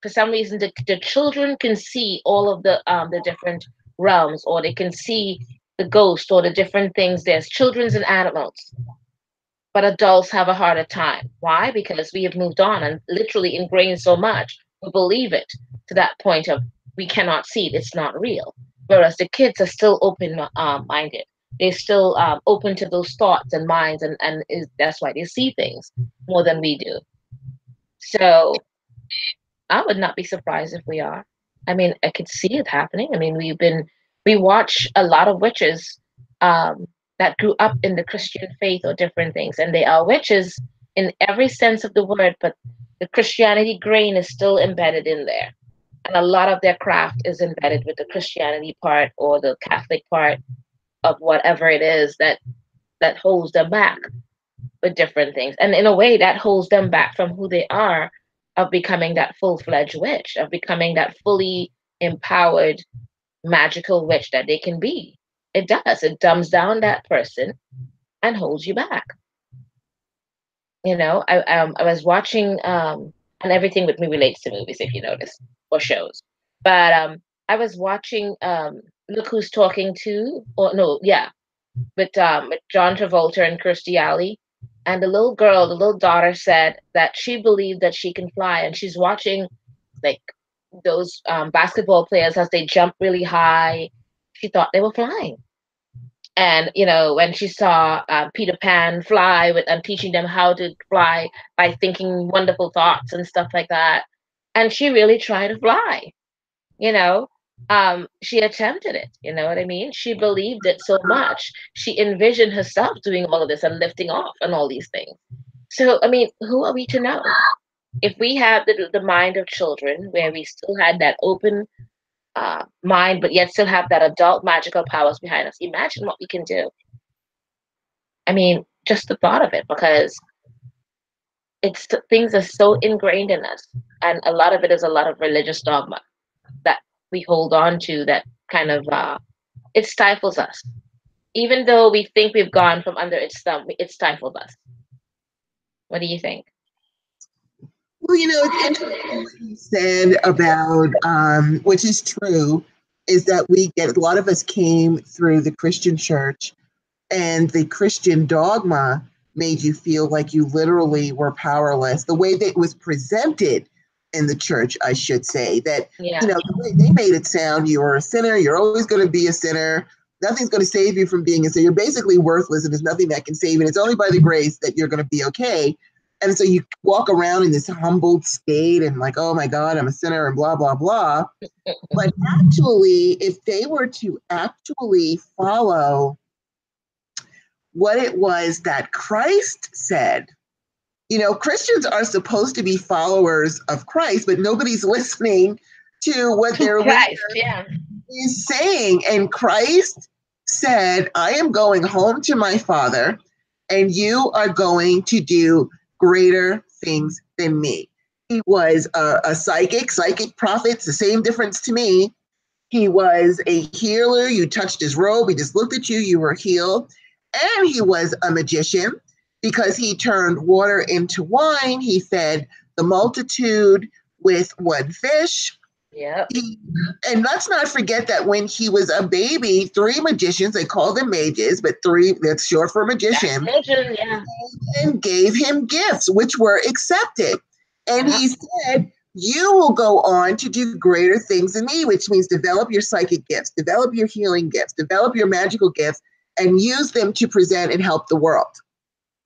for some reason the children can see all of the different realms, or they can see the ghost or the different things. There's children's and animals, but adults have a harder time. Why? Because we have moved on and literally ingrained so much, we believe it to that point of we cannot see it, it's not real. Whereas the kids are still open minded. They're still open to those thoughts and minds, and that's why they see things more than we do. So I would not be surprised if we are. I mean, I could see it happening. I mean, we watch a lot of witches that grew up in the Christian faith or different things, and they are witches in every sense of the word, but the Christianity grain is still embedded in there. And a lot of their craft is embedded with the Christianity part or the Catholic part of whatever it is that holds them back with different things. And in a way, that holds them back from who they are, of becoming that full fledged witch, of becoming that fully empowered magical witch that they can be. It does. It dumbs down that person and holds you back. You know, I was watching, and everything with me relates to movies, if you notice, or shows. But I was watching Look Who's Talking To, or no, yeah, with John Travolta and Kirstie Alley. And the little girl, the little daughter, said that she believed that she can fly, and she's watching like those basketball players as they jump really high. She thought they were flying. And you know, when she saw Peter Pan fly with and teaching them how to fly by thinking wonderful thoughts and stuff like that, and she really tried to fly. You know, she attempted it. You know what I mean? She believed it so much. She envisioned herself doing all of this and lifting off and all these things. So, I mean, who are we to know? If we have the mind of children, where we still had that open mind, but yet still have that adult magical powers behind us, imagine what we can do. I mean, just the thought of it, because things are so ingrained in us, and a lot of it is a lot of religious dogma that we hold on to, that kind of it stifles us. Even though we think we've gone from under its thumb, it stifles us. What do you think? Well, it's interesting what you said about, which is true, is that we get a lot of us came through the Christian church, and the Christian dogma made you feel like you literally were powerless. The way that it was presented in the church, I should say, that, Yeah. the way they made it sound, you are a sinner, you're always going to be a sinner. Nothing's going to save you from being a sinner. You're basically worthless, and there's nothing that can save you. And it's only by the grace that you're going to be okay. And so you walk around in this humbled state and like, oh my God, I'm a sinner and blah, blah, blah. But actually, if they were to actually follow what it was that Christ said. Christians are supposed to be followers of Christ, but nobody's listening to what To their leader Christ, yeah. is saying. And Christ said, I am going home to my Father, and you are going to do greater things than me. He was a psychic prophets, the same difference to me. He was a healer. You touched his robe. He just looked at you. You were healed. And he was a magician because he turned water into wine. He fed the multitude with one fish. Yep. And let's not forget that when he was a baby, three magicians, they called them mages, but three, that's short for magician, Yeah. and gave him gifts, which were accepted. And Yeah. he said, you will go on to do greater things than me, which means develop your psychic gifts, develop your healing gifts, develop your magical gifts, and use them to present and help the world.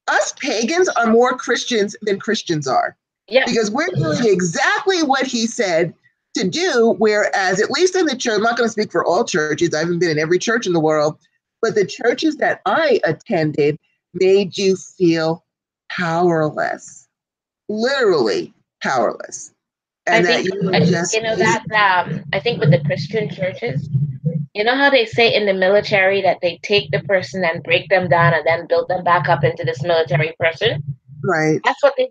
Us pagans are more Christians than Christians are, Yeah. because we're doing exactly what he said to do, whereas at least in the church, I'm not going to speak for all churches, I haven't been in every church in the world, but the churches that I attended made you feel powerless, literally powerless. I And that think you were just you know that I think with the Christian churches, You know how they say in the military that they take the person and break them down and then build them back up into this military person? Right. That's what they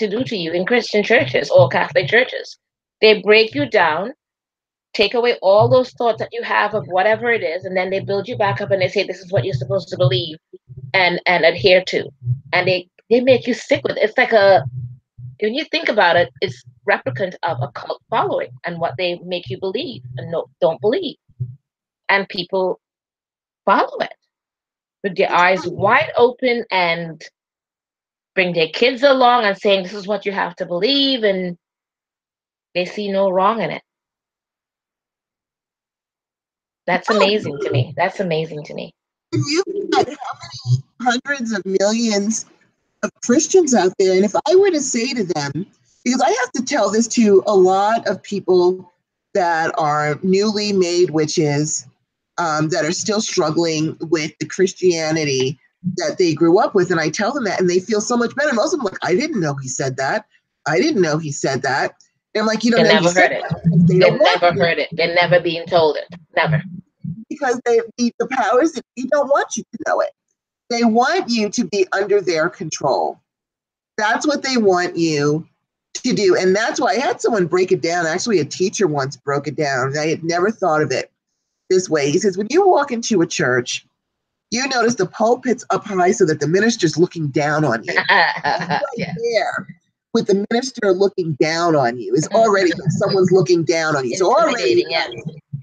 do to you in Christian churches or Catholic churches. They break you down, take away all those thoughts that you have of whatever it is, and then they build you back up and they say this is what you're supposed to believe and adhere to. And they make you stick with it. It's like a when you think about it, it's replicant of a cult following and what they make you believe and no, don't believe. And people follow it with their eyes wide open and bring their kids along and saying this is what you have to believe, and they see no wrong in it. That's amazing to me. That's amazing to me. You've got hundreds of millions of Christians out there. And if I were to say to them, because I have to tell this to a lot of people that are newly made witches, that are still struggling with the Christianity that they grew up with. And I tell them that, and they feel so much better. Most of them are like, I didn't know he said that. I didn't know he said that. And I'm like, you don't They know he never said heard it. that because they They've don't want never you, heard it. They're never being told it. Never. because the powers that you don't want you to know it. They want you to be under their control. That's what they want you to do. And that's why I had someone break it down. Actually, a teacher once broke it down. I had never thought of it this way. He says, when you walk into a church, you notice the pulpit's up high so that the minister's looking down on you. Right Yeah. there, with the minister looking down on you, is already someone's looking down on you. So already Intimidating, yes.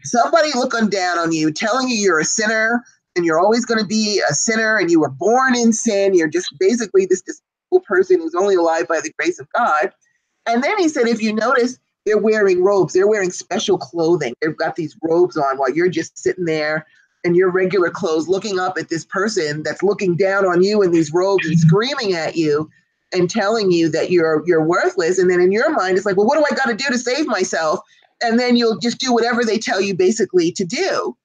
somebody looking down on you, telling you you're a sinner and you're always going to be a sinner and you were born in sin. You're just basically this person who's only alive by the grace of God. And then he said, if you notice, they're wearing robes. They're wearing special clothing. They've got these robes on while you're just sitting there in your regular clothes, looking up at this person that's looking down on you in these robes and screaming at you and telling you that you're worthless. And then in your mind, it's like, well, what do I got to do to save myself? And then you'll just do whatever they tell you basically to do.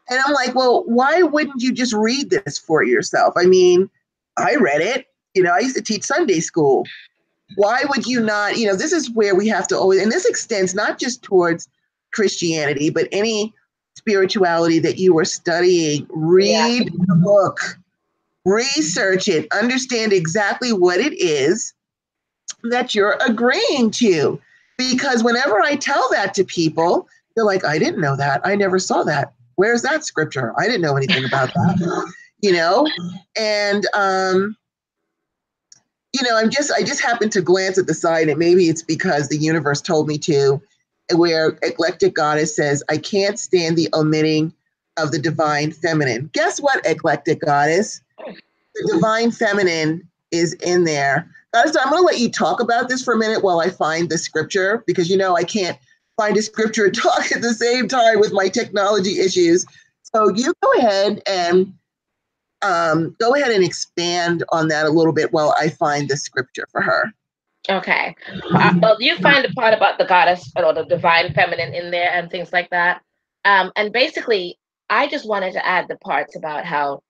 And I'm like, well, why wouldn't you just read this for yourself? I mean, I read it. I used to teach Sunday school. Why would you not? This is where we have to always, and this extends not just towards Christianity, but any spirituality that you are studying. Yeah. Read the book, research it, understand exactly what it is that you're agreeing to. Because whenever I tell that to people, they're like, I didn't know that. I never saw that. Where's that scripture? I didn't know anything about that. And I just happened to glance at the side, and maybe it's because the universe told me to, where Eclectic Goddess says, I can't stand the omitting of the divine feminine. Guess what, Eclectic Goddess? The divine feminine is in there. Goddess, I'm going to let you talk about this for a minute while I find the scripture, because I can't find a scripture and talk at the same time with my technology issues. So you go ahead and expand on that a little bit while I find the scripture for her. Okay. Well, you find the part about the goddess or the divine feminine in there and things like that. And basically, I just wanted to add the parts about how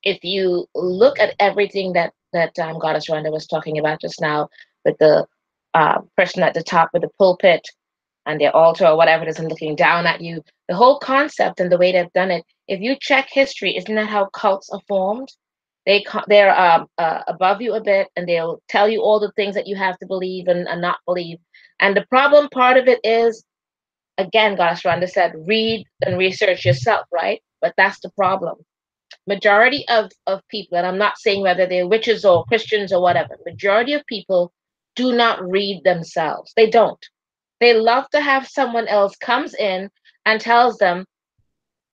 if you look at everything that Goddess Rhonda was talking about just now, with the person at the top with the pulpit and their altar or whatever it is and looking down at you, the whole concept and the way they've done it, if you check history, isn't that how cults are formed? They're above you a bit, and they'll tell you all the things that you have to believe and not believe. And the problem part of it is, again, Goddess Rhonda said, read and research yourself, right? But that's the problem. Majority of people, and I'm not saying whether they're witches or Christians or whatever, majority of people do not read themselves. They don't. They love to have someone else comes in and tells them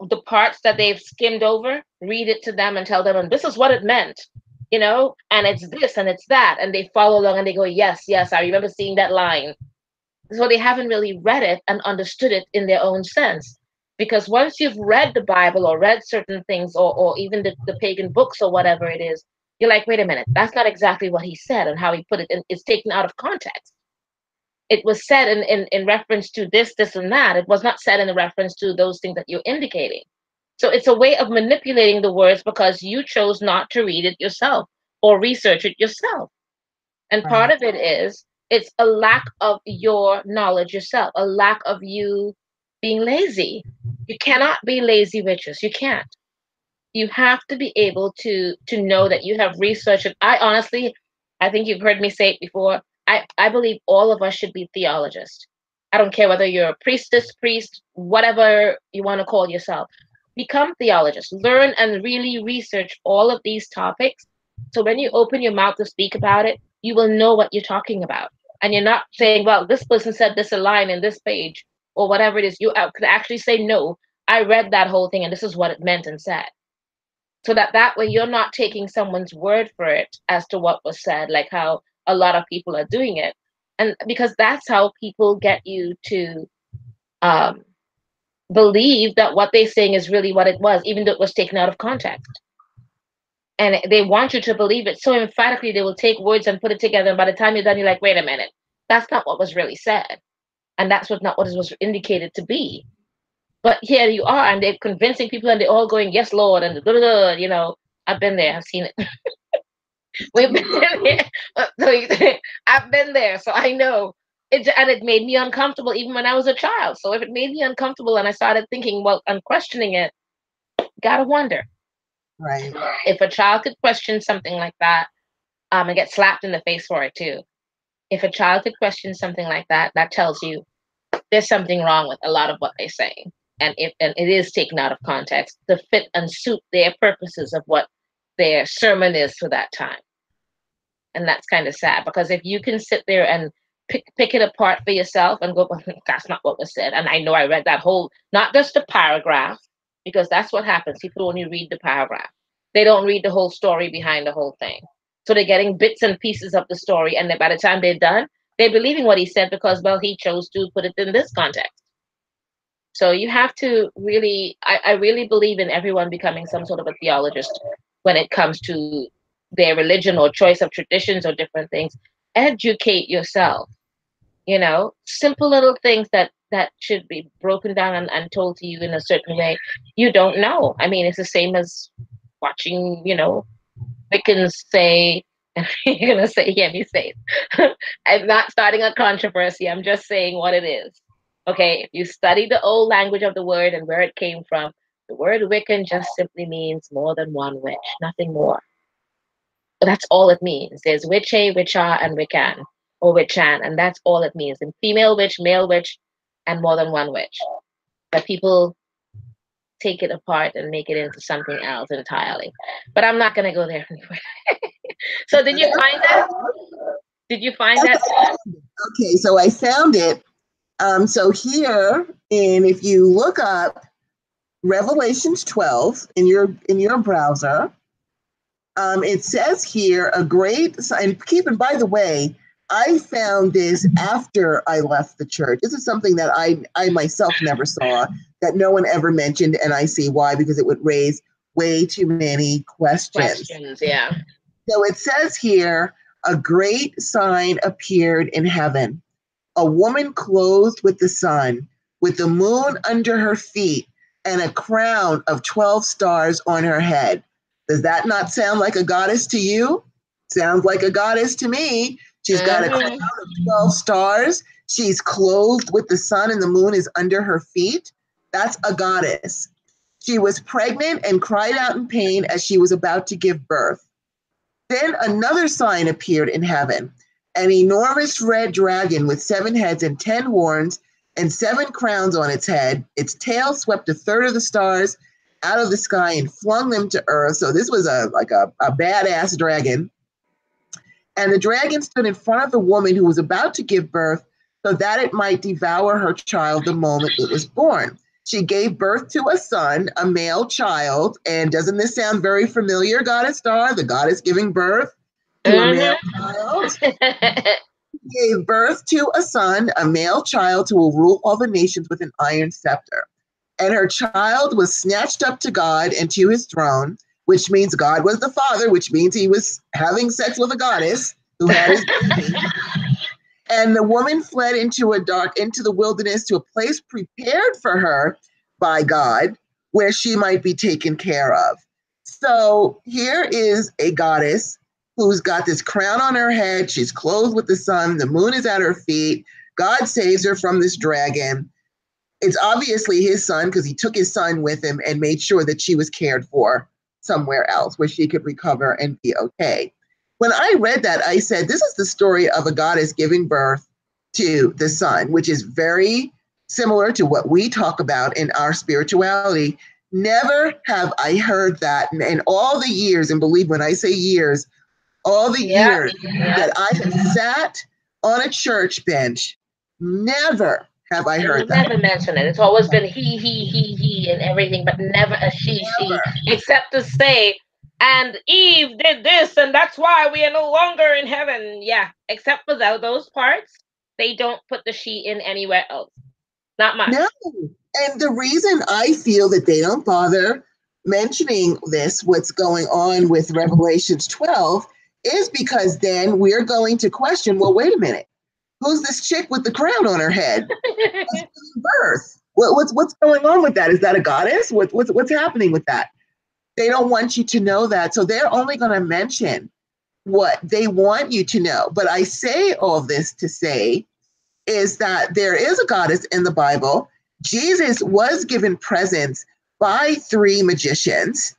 the parts that they've skimmed over, read it to them and tell them, and this is what it meant, and it's this and it's that. And they follow along and they go, yes, yes, I remember seeing that line. So they haven't really read it and understood it in their own sense. Because once you've read the Bible or read certain things, or even the pagan books or whatever it is, you're like, wait a minute, that's not exactly what he said, and how he put it in, it's taken out of context. It was said in reference to this, and that. It was not said in reference to those things that you're indicating. So it's a way of manipulating the words because you chose not to read it yourself or research it yourself. And part Right. of it is it's a lack of your knowledge yourself, a lack of you being lazy. You cannot be lazy witches. You can't. You have to be able to know that you have researched it. I honestly, I think you've heard me say it before. I believe all of us should be theologists. I don't care whether you're a priestess, priest, whatever you want to call yourself. Become theologists. Learn and really research all of these topics. So when you open your mouth to speak about it, you will know what you're talking about. And you're not saying, well, this person said this a line in this page or whatever it is. You could actually say, no, I read that whole thing and this is what it meant and said, so that way you're not taking someone's word for it as to what was said, like how a lot of people are doing it. And because that's how people get you to um, believe that what they're saying is really what it was, even though it was taken out of context. And they want you to believe it so emphatically, they will take words and put it together, and by the time you're done, you're like, wait a minute, that's not what was really said, and that's what not what it was indicated to be. But here you are, and they're convincing people, and they're all going, "Yes, Lord," and blah, blah, blah, I've been there, I've seen it. We've been there. I've been there, so I know. And it made me uncomfortable even when I was a child. So if it made me uncomfortable and I started thinking, well, I'm questioning it, gotta wonder. Right. If a child could question something like that, and get slapped in the face for it too. If a child could question something like that, that tells you there's something wrong with a lot of what they're saying. And it is taken out of context to fit and suit their purposes of what their sermon is for that time. And that's kind of sad, because if you can sit there and pick it apart for yourself and go, well, that's not what was said. And I know I read that whole, not just the paragraph, because that's what happens. People only read the paragraph. They don't read the whole story behind the whole thing. So they're getting bits and pieces of the story. And then by the time they're done, they're believing what he said because, well, he chose to put it in this context. So you have to really, I really believe in everyone becoming some sort of a theologist when it comes to their religion or choice of traditions or different things. Educate yourself, simple little things that should be broken down and told to you in a certain way. You don't know. I mean, it's the same as watching, Wiccans say, and you're going to say, hear me say it. I'm not starting a controversy. I'm just saying what it is. Okay, if you study the old language of the word and where it came from, the word Wiccan just simply means more than one witch, nothing more. That's all it means. There's witche, witcher, and Wiccan, or witchan, and that's all it means. And female witch, male witch, and more than one witch. But people take it apart and make it into something else entirely. But I'm not going to go there anyway. So did you find that? Did you find that? Okay, so I found it. So here, and if you look up Revelations 12 in your browser, it says here a great sign. And by the way, I found this after I left the church. This is something that I myself never saw, that no one ever mentioned, and I see why, because it would raise way too many questions. Yeah. So it says here, a great sign appeared in heaven. A woman clothed with the sun, with the moon under her feet, and a crown of 12 stars on her head. Does that not sound like a goddess to you? Sounds like a goddess to me. She's got a crown of 12 stars. She's clothed with the sun, and the moon is under her feet. That's a goddess. She was pregnant and cried out in pain as she was about to give birth. Then another sign appeared in heaven, an enormous red dragon with 7 heads and 10 horns and 7 crowns on its head. Its tail swept a third of the stars out of the sky and flung them to earth. So this was a badass dragon. And the dragon stood in front of the woman who was about to give birth so that it might devour her child the moment it was born. She gave birth to a son, a male child. And doesn't this sound very familiar, Goddess Starr? The goddess giving birth to a male child. She gave birth to a son, a male child, who will rule all the nations with an iron scepter. And her child was snatched up to God and to his throne, which means God was the father, which means he was having sex with a goddess who had his baby. And the woman fled into the wilderness, to a place prepared for her by God, where she might be taken care of. So here is a goddess who's got this crown on her head. She's clothed with the sun. The moon is at her feet. God saves her from this dragon. It's obviously his son because he took his son with him and made sure that she was cared for somewhere else where she could recover and be okay. When I read that, I said, this is the story of a goddess giving birth to the son, which is very similar to what we talk about in our spirituality. Never have I heard that in all the years, and believe when I say years, all the years that I have sat on a church bench, never have I It heard was that. never mentioned. It's always been he, and everything, but never a she, Never. except to say, and Eve did this, and that's why we are no longer in heaven. Yeah, except for those parts, they don't put the she in anywhere else. Not much. No. And the reason I feel that they don't bother mentioning this, what's going on with Revelations 12, is because then we're going to question, well, wait a minute. Who's this chick with the crown on her head? That's giving birth. What's going on with that? Is that a goddess? What's happening with that? They don't want you to know that. So they're only going to mention what they want you to know. But I say all this to say is that there is a goddess in the Bible. Jesus was given presents by three magicians.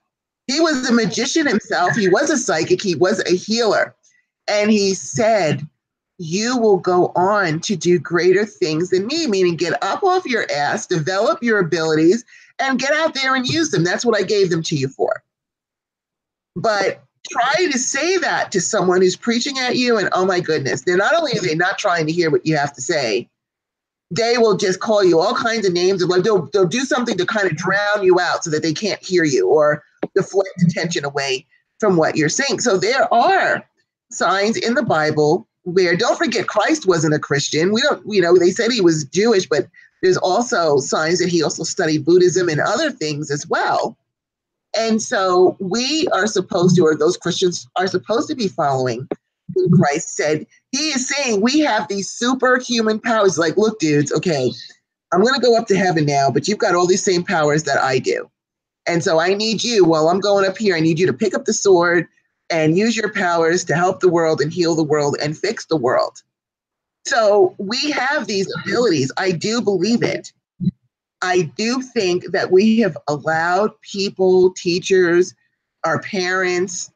He was a magician himself. He was a psychic. He was a healer. And he said, you will go on to do greater things than me, meaning get up off your ass, develop your abilities, and get out there and use them. That's what I gave them to you for. But try to say that to someone who's preaching at you, and oh my goodness, they're not only are they not trying to hear what you have to say, they will just call you all kinds of names, and like they'll do something to kind of drown you out so that they can't hear you or deflect attention away from what you're saying. So there are signs in the Bible where, don't forget, Christ wasn't a Christian. We don't, they said he was Jewish, but there's also signs that he also studied Buddhism and other things as well. And so we are supposed to, or those Christians are supposed to be following what Christ said. He is saying we have these superhuman powers. Like, look, dudes, okay, I'm going to go up to heaven now, but you've got all these same powers that I do. And so I need you, while I'm going up here, I need you to pick up the sword and use your powers to help the world and heal the world and fix the world. So we have these abilities. I do believe it. I do think that we have allowed people, teachers, our parents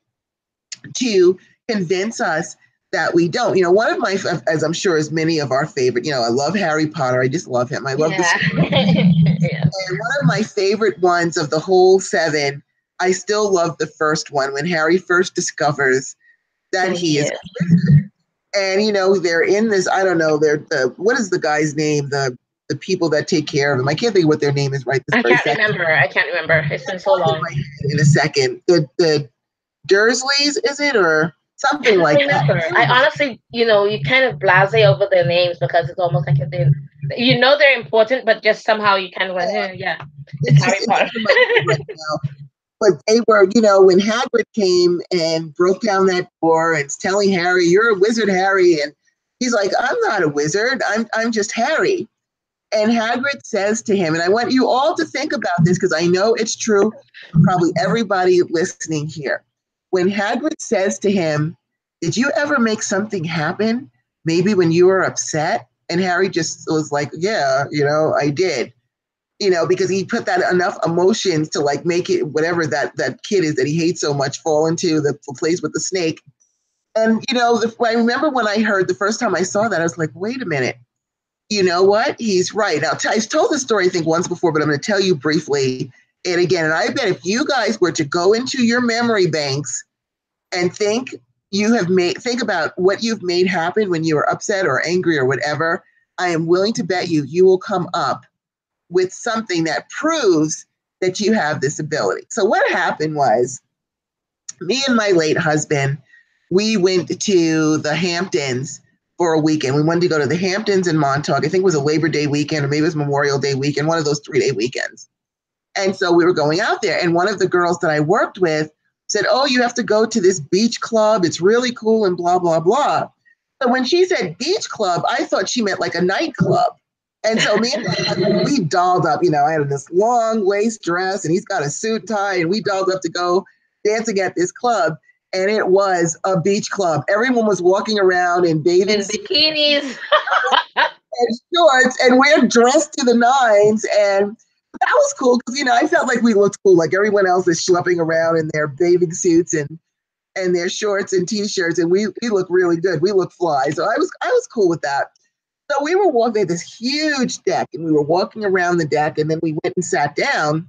to convince us that we don't. One of my, as I'm sure as many of our favorite, I love Harry Potter. I just love him. I love the stories. And one of my favorite ones of the whole 7, I still love the first one when Harry first discovers that he is. And, they're in this, I don't know, what is the guy's name? The people that take care of him. I can't think of what their name is right this I very can't second. remember. It's been so long. In a second. The Dursleys, is it? Or something like that. I honestly, you kind of blasé over their names because it's almost like they're important, but just somehow you kind of went, yeah. It's Harry Potter. Right now. But they were, when Hagrid came and broke down that door and telling Harry, "You're a wizard, Harry," and he's like, "I'm not a wizard. I'm just Harry." And Hagrid says to him, and I want you all to think about this because I know it's true for probably everybody listening here. When Hagrid says to him, "Did you ever make something happen? Maybe when you were upset?" And Harry just was like, "Yeah, I did." Because he put that enough emotions to like make it whatever that kid is that he hates so much fall into the place with the snake. And, I remember when I heard the first time I saw that, I was like, wait a minute. You know what? He's right. Now, I've told this story, I think, once before, but I'm going to tell you briefly and again. And I bet if you guys were to go into your memory banks and think about what you've made happen when you were upset or angry or whatever, I am willing to bet you will come up with something that proves that you have this ability. So what happened was, me and my late husband, we went to the Hamptons for a weekend. We wanted to go to the Hamptons in Montauk. I think it was a Labor Day weekend or maybe it was Memorial Day weekend, one of those 3-day weekends. And so we were going out there. And one of the girls that I worked with said, "Oh, you have to go to this beach club. It's really cool and blah, blah, blah." So when she said beach club, I thought she meant like a nightclub. And so me and my husband, we dolled up, I had this long waist dress and he's got a suit tie and we dolled up to go dancing at this club. And it was a beach club. Everyone was walking around in bathing in bikinis. and shorts, and we're dressed to the nines. And that was cool because, I felt like we looked cool. Like everyone else is schlepping around in their bathing suits and their shorts and t-shirts, and we look really good. We look fly. So I was cool with that. So we were walking, they had this huge deck, and we were walking around the deck, and then we went and sat down.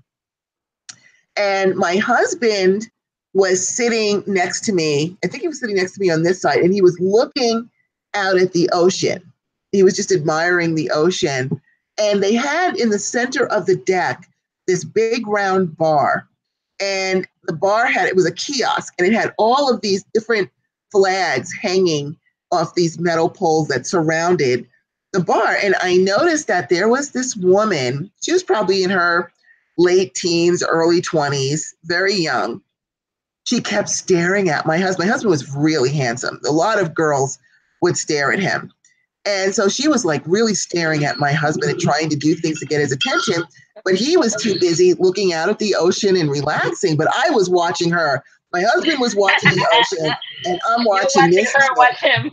And my husband was sitting next to me. I think he was sitting next to me on this side, and he was looking out at the ocean. He was just admiring the ocean. And they had in the center of the deck this big round bar. And the bar it was a kiosk, and it had all of these different flags hanging off these metal poles that surrounded the bar. And I noticed that there was this woman, she was probably in her late teens, early 20s, very young. She kept staring at my husband. My husband was really handsome. A lot of girls would stare at him. And so she was like really staring at my husband and trying to do things to get his attention. But he was too busy looking out at the ocean and relaxing. But I was watching her. My husband was watching the ocean, and I'm watching this her watch him.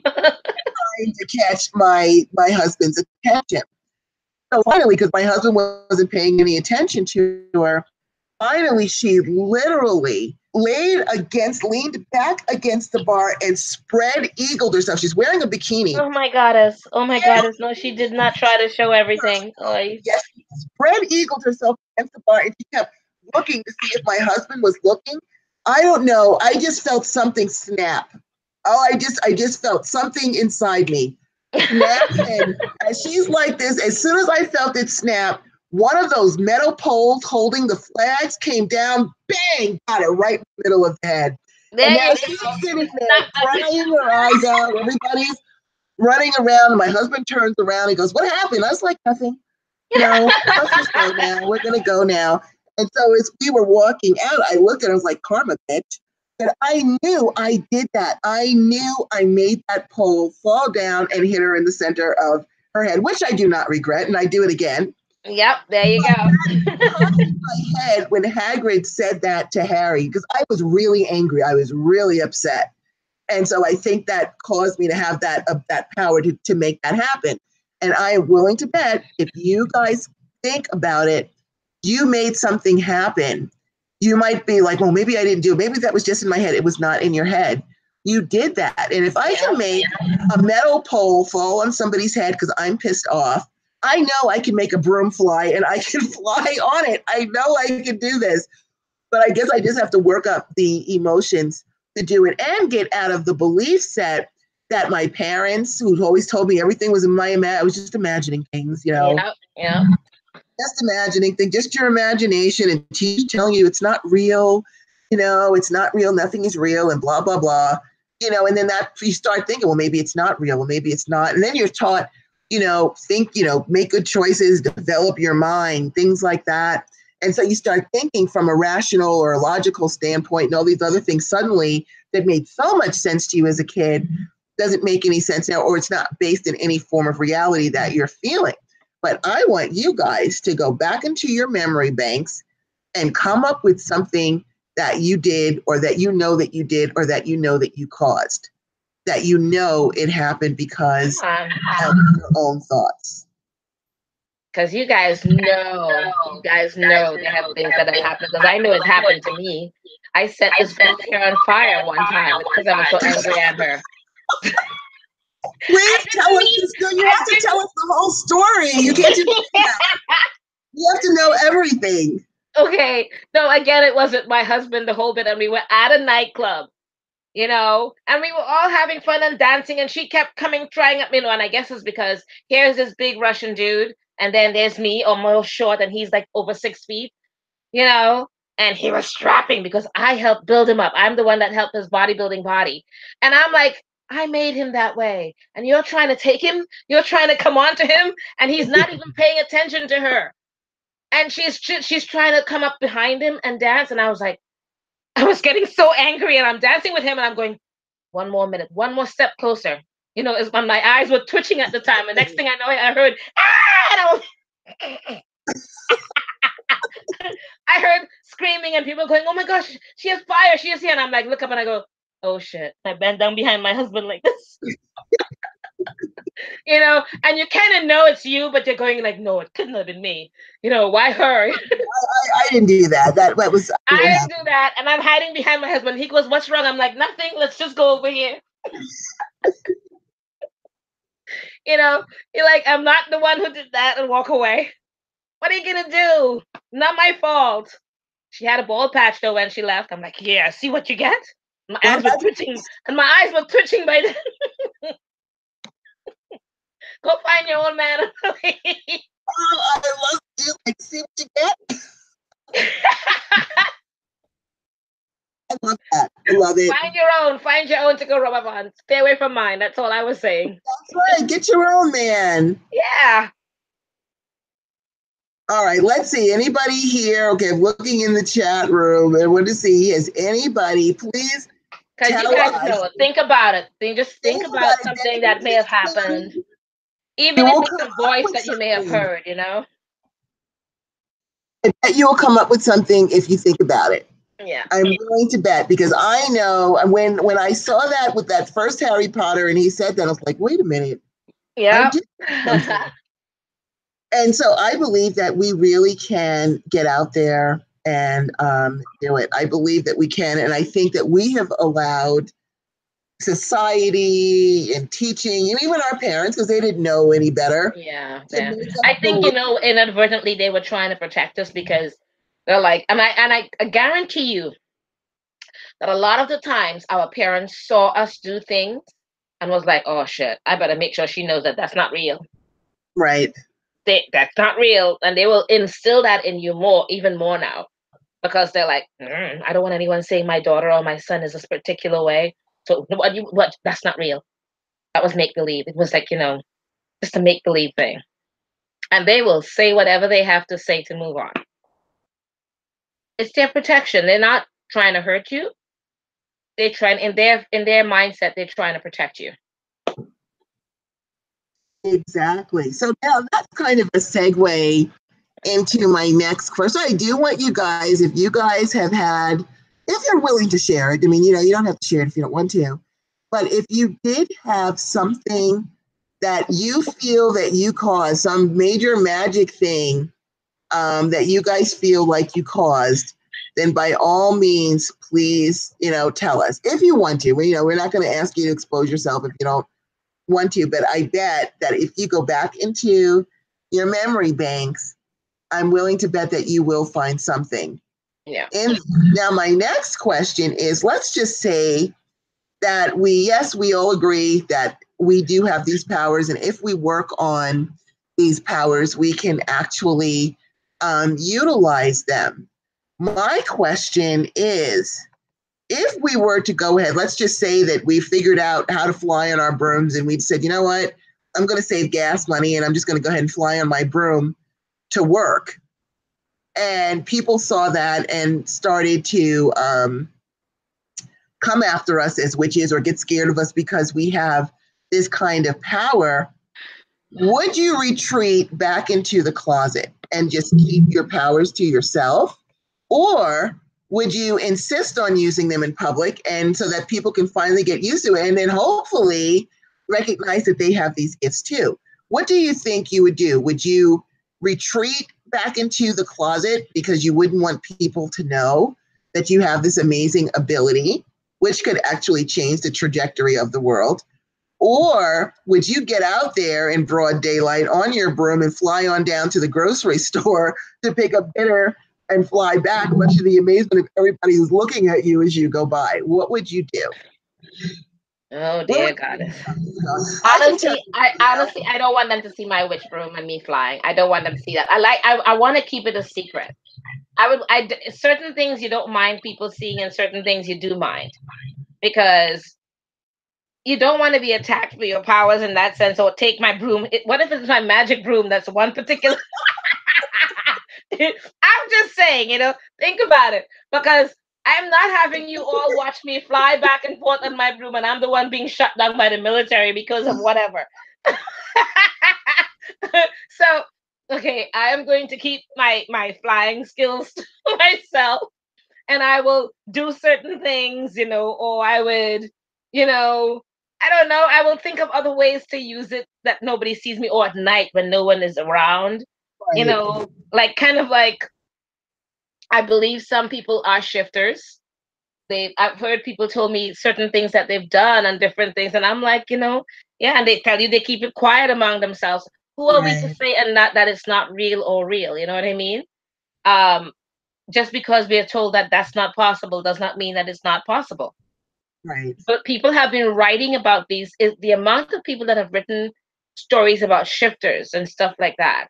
trying to catch my husband's attention. So finally, because my husband wasn't paying any attention to her, finally she literally leaned back against the bar and spread eagled herself. She's wearing a bikini. Oh my goddess. Oh my goddess. No, she did not try to show everything. Oy. Yes, she spread eagled herself against the bar, and she kept looking to see if my husband was looking. I don't know. I just felt something snap. Oh, I just felt something inside me snap. And as she's like this, as soon as I felt it snap, one of those metal poles holding the flags came down, bang, got it right in the middle of the head. There And now you she's go. sitting there crying her eyes out. Everybody's running around. My husband turns around and goes, "What happened?" I was like, "Nothing. Let's just go now. We're going to go now." And so as we were walking out, I looked at her, I was like, "Karma, bitch." But I knew I did that. I knew I made that pole fall down and hit her in the center of her head, which I do not regret, and I do it again. Yep, there you go. Popped in my head when Hagrid said that to Harry, because I was really angry. I was really upset. And so I think that caused me to have that power to make that happen. And I am willing to bet if you guys think about it, you made something happen. You might be like, well, maybe I didn't do it. Maybe that was just in my head. It was not in your head. You did that. And if I can make a metal pole fall on somebody's head because I'm pissed off, I know I can make a broom fly and I can fly on it. I know I can do this. But I guess I just have to work up the emotions to do it and get out of the belief set that my parents, who always told me everything was in my I was just imagining things, Yeah. Just imagining things, just your imagination, and teachers telling you it's not real, it's not real, nothing is real, and blah, blah, blah, and then that you start thinking, well, maybe it's not real, well, maybe it's not. And then you're taught, think, make good choices, develop your mind, things like that. And so you start thinking from a rational or a logical standpoint, and all these other things suddenly that made so much sense to you as a kid doesn't make any sense now, or it's not based in any form of reality that you're feeling. But I want you guys to go back into your memory banks and come up with something that you did, or that you know that you did, or that you know that you caused, that you know it happened because of your own thoughts. Because you guys know they have things that have happened. Because I know it's happened to me. I set this fool's hair on fire one time because I was so angry at her. Please tell us this. You have to tell us the whole story. You can't just you have to know everything. Okay. No, again, it wasn't my husband the whole bit, and we were at a nightclub, and we were all having fun and dancing, and she kept trying at me, and I guess it's because here's this big Russian dude, and then there's me, almost short, and he's like over 6 feet, and he was strapping because I helped build him up. I'm the one that helped his bodybuilding body. And I'm like, I made him that way. And you're trying to take him, you're trying to come on to him, and he's not even paying attention to her. And she's trying to come up behind him and dance. And I was getting so angry, and I'm dancing with him, and I'm going, one more minute, one more step closer. My eyes were twitching at the time. And next thing I know, I heard, ah! And I heard screaming and people going, "Oh my gosh, she has fire, she is here." And I'm like, look up and I go, oh shit. I bend down behind my husband like this. You know, and you kind of know it's you, but you're going like, no, it couldn't have been me. You know, why her? I didn't do that. That was I what didn't do that. And I'm hiding behind my husband. He goes, what's wrong? I'm like, nothing. Let's just go over here. You know, you're like, I'm not the one who did that, and walk away. What are you going to do? Not my fault. She had a bald patch though when she left. I'm like, yeah, see what you get? My Well, eyes were twitching, and my eyes were twitching by then. Go find your old man. I love you. Like, see what you get? I love that. I love it. Find your own. Find your own to go rub on. Stay away from mine. That's all I was saying. That's right. Get your own, man. Yeah. All right, let's see. Anybody here? Okay, I'm looking in the chat room. I want to see. Is anybody, please Because you tell guys us. know, think about it. Just think Think about about it. something that may have happened. You Even if will it's come a up voice with that you may have something. heard, you know? I bet you'll come up with something if you think about it. Yeah. I'm willing to bet because I know when I saw that with that first Harry Potter and he said that, I was like, wait a minute, I Yep. did something. And so I believe that we really can get out there and do it. I believe that we can. And I think that we have allowed society and teaching, and even our parents, because they didn't know any better, Yeah, to yeah. make us I think, you know, inadvertently they were trying to protect us because they're like, I guarantee you that a lot of the times our parents saw us do things and was like, oh shit, I better make sure she knows that that's not real. right. That's not real. And they will instill that in you more, even more now, because they're like, I don't want anyone saying my daughter or my son is this particular way. So what? That's not real. That was make believe. It was like, you know, just a make believe thing. And they will say whatever they have to say to move on. It's their protection. They're not trying to hurt you. They're trying in their mindset, they're trying to protect you. Exactly. So now that's kind of a segue into my next question. I do want you guys, if you guys have had, if you're willing to share it, I mean, you know, you don't have to share it if you don't want to, but if you did have something that you feel that you caused, some major magic thing that you guys feel like you caused, then by all means, please, you know, tell us if you want to. You know, we're not going to ask you to expose yourself if you don't want to, but I bet that if you go back into your memory banks, I'm willing to bet that you will find something. Yeah. And now my next question is, let's just say that we all agree that we do have these powers. And if we work on these powers, we can actually utilize them. My question is, if we were to go ahead, let's just say that we figured out how to fly on our brooms and we said, you know what, I'm going to save gas money and I'm just going to go ahead and fly on my broom to work. And people saw that and started to come after us as witches or get scared of us because we have this kind of power. Would you retreat back into the closet and just keep your powers to yourself? Or would you insist on using them in public and so that people can finally get used to it and then hopefully recognize that they have these gifts too? What do you think you would do? Would you retreat back into the closet because you wouldn't want people to know that you have this amazing ability, which could actually change the trajectory of the world? Or would you get out there in broad daylight on your broom and fly on down to the grocery store to pick up dinner and fly back, much to the amazement of everybody who's looking at you as you go by? What would you do? Oh What dear would goddess. I can tell Honestly, I don't want them to see my witch broom and me flying. I don't want them to see that. I want to keep it a secret. Certain things you don't mind people seeing, and certain things you do mind because you don't want to be attacked for your powers in that sense. Or take my broom. What if it's my magic broom? That's one particular. I'm just saying, you know, think about it because I'm not having you all watch me fly back and forth on my broom, and I'm the one being shut down by the military because of whatever. So, okay, I am going to keep my flying skills to myself, and I will do certain things, or I would, I don't know, I will think of other ways to use it that nobody sees me, or at night when no one is around. Right. Like kind of like I believe some people are shifters. I've heard people told me certain things that they've done and different things, and I'm like, yeah, and they tell you they keep it quiet among themselves. Who are we to Right. say and not that it's not real or real? You know what I mean? Um, just because we are told that that's not possible does not mean that it's not possible. Right. But people have been writing about these. Is the amount of people that have written stories about shifters and stuff like that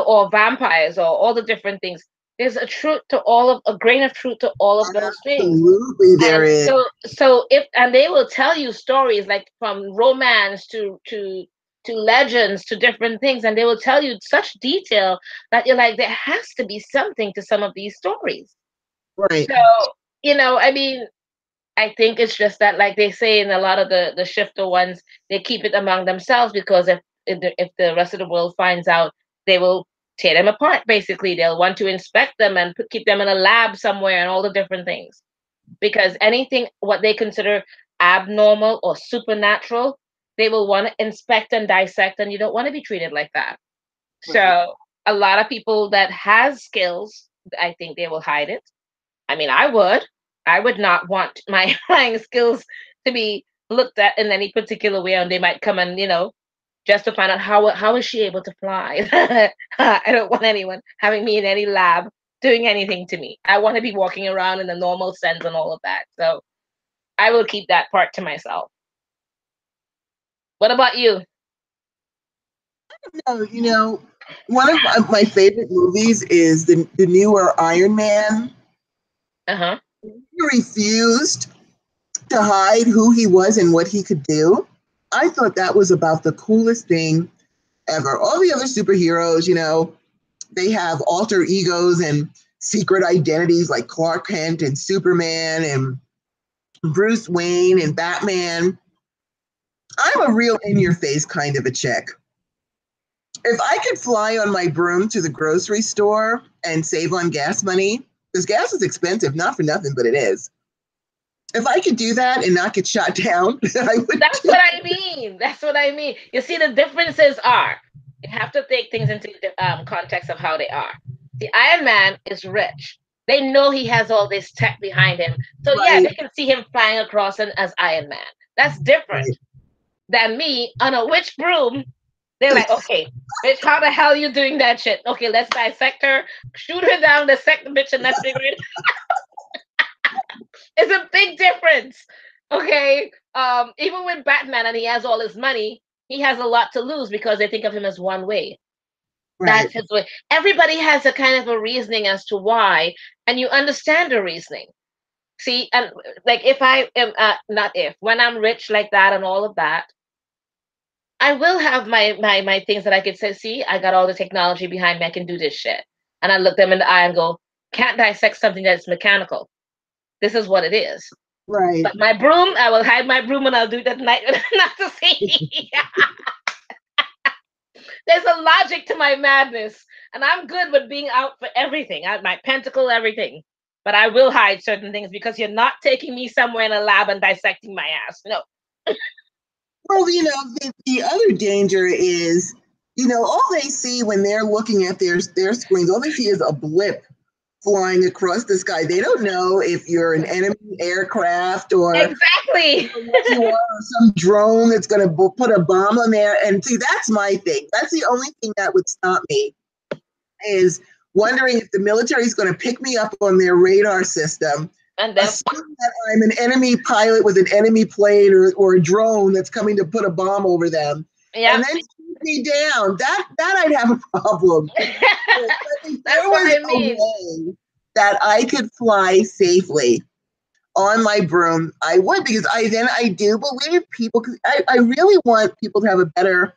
or vampires or all the different things. There's a grain of truth to all of those things. Absolutely, there And is. so if and they will tell you stories like from romance to legends to different things, and they will tell you such detail that you're like, there has to be something to some of these stories. Right. So, I mean, I think it's just that, like they say in a lot of the shifter ones, they keep it among themselves because if the rest of the world finds out, they will tear them apart. Basically, they'll want to inspect them and keep them in a lab somewhere and all the different things. Because anything what they consider abnormal or supernatural, they will want to inspect and dissect, and you don't want to be treated like that. Right. So a lot of people that has skills, I think they will hide it. I mean, I would not want my flying skills to be looked at in any particular way, and they might come and just to find out how is she able to fly. I don't want anyone having me in any lab doing anything to me. I want to be walking around in the normal sense and all of that. So I will keep that part to myself. What about you? No, one of my favorite movies is the newer Iron Man. Uh-huh. He refused to hide who he was and what he could do. I thought that was about the coolest thing ever. All the other superheroes, they have alter egos and secret identities like Clark Kent and Superman and Bruce Wayne and Batman. I'm a real in your face kind of a chick. If I could fly on my broom to the grocery store and save on gas money, because gas is expensive, not for nothing, but it is. If I could do that and not get shot down, I would That's do what it. I mean. That's what I mean. You see, the differences are you have to take things into the context of how they are. The Iron Man is rich. They know he has all this tech behind him. So yeah, Right, they can see him flying across as Iron Man. That's different right. than me on a witch broom. They're like, okay, bitch, how the hell are you doing that shit? Okay, let's dissect her, shoot her down, dissect the bitch, and let's figure it. It's a big difference. Okay. Even with Batman and he has all his money, he has a lot to lose because they think of him as one way. Right, That's his way. Everybody has a kind of a reasoning as to why, and you understand the reasoning. See, and like if I am not if when I'm rich like that and all of that, I will have my things that I could say. See, I got all the technology behind me. I can do this shit, and I look them in the eye and go, can't dissect something that's mechanical. This is what it is. right. But my broom, I will hide my broom and I'll do it at night not to see. There's a logic to my madness. And I'm good with being out for everything. My pentacle, everything. But I will hide certain things because you're not taking me somewhere in a lab and dissecting my ass. No. Well, the other danger is, all they see when they're looking at their screens, all they see is a blip flying across the sky. They don't know if you're an enemy aircraft or Exactly. what you are, or some drone that's going to put a bomb on there. And see, that's my thing. That's the only thing that would stop me is wondering if the military is going to pick me up on their radar system, And then, assume that I'm an enemy pilot with an enemy plane or a drone that's coming to put a bomb over them, yeah. and then shoot me down. That I'd have a problem. But if That's there what was I a mean. way that I could fly safely on my broom, I would, because I do believe people. Cause I really want people to have a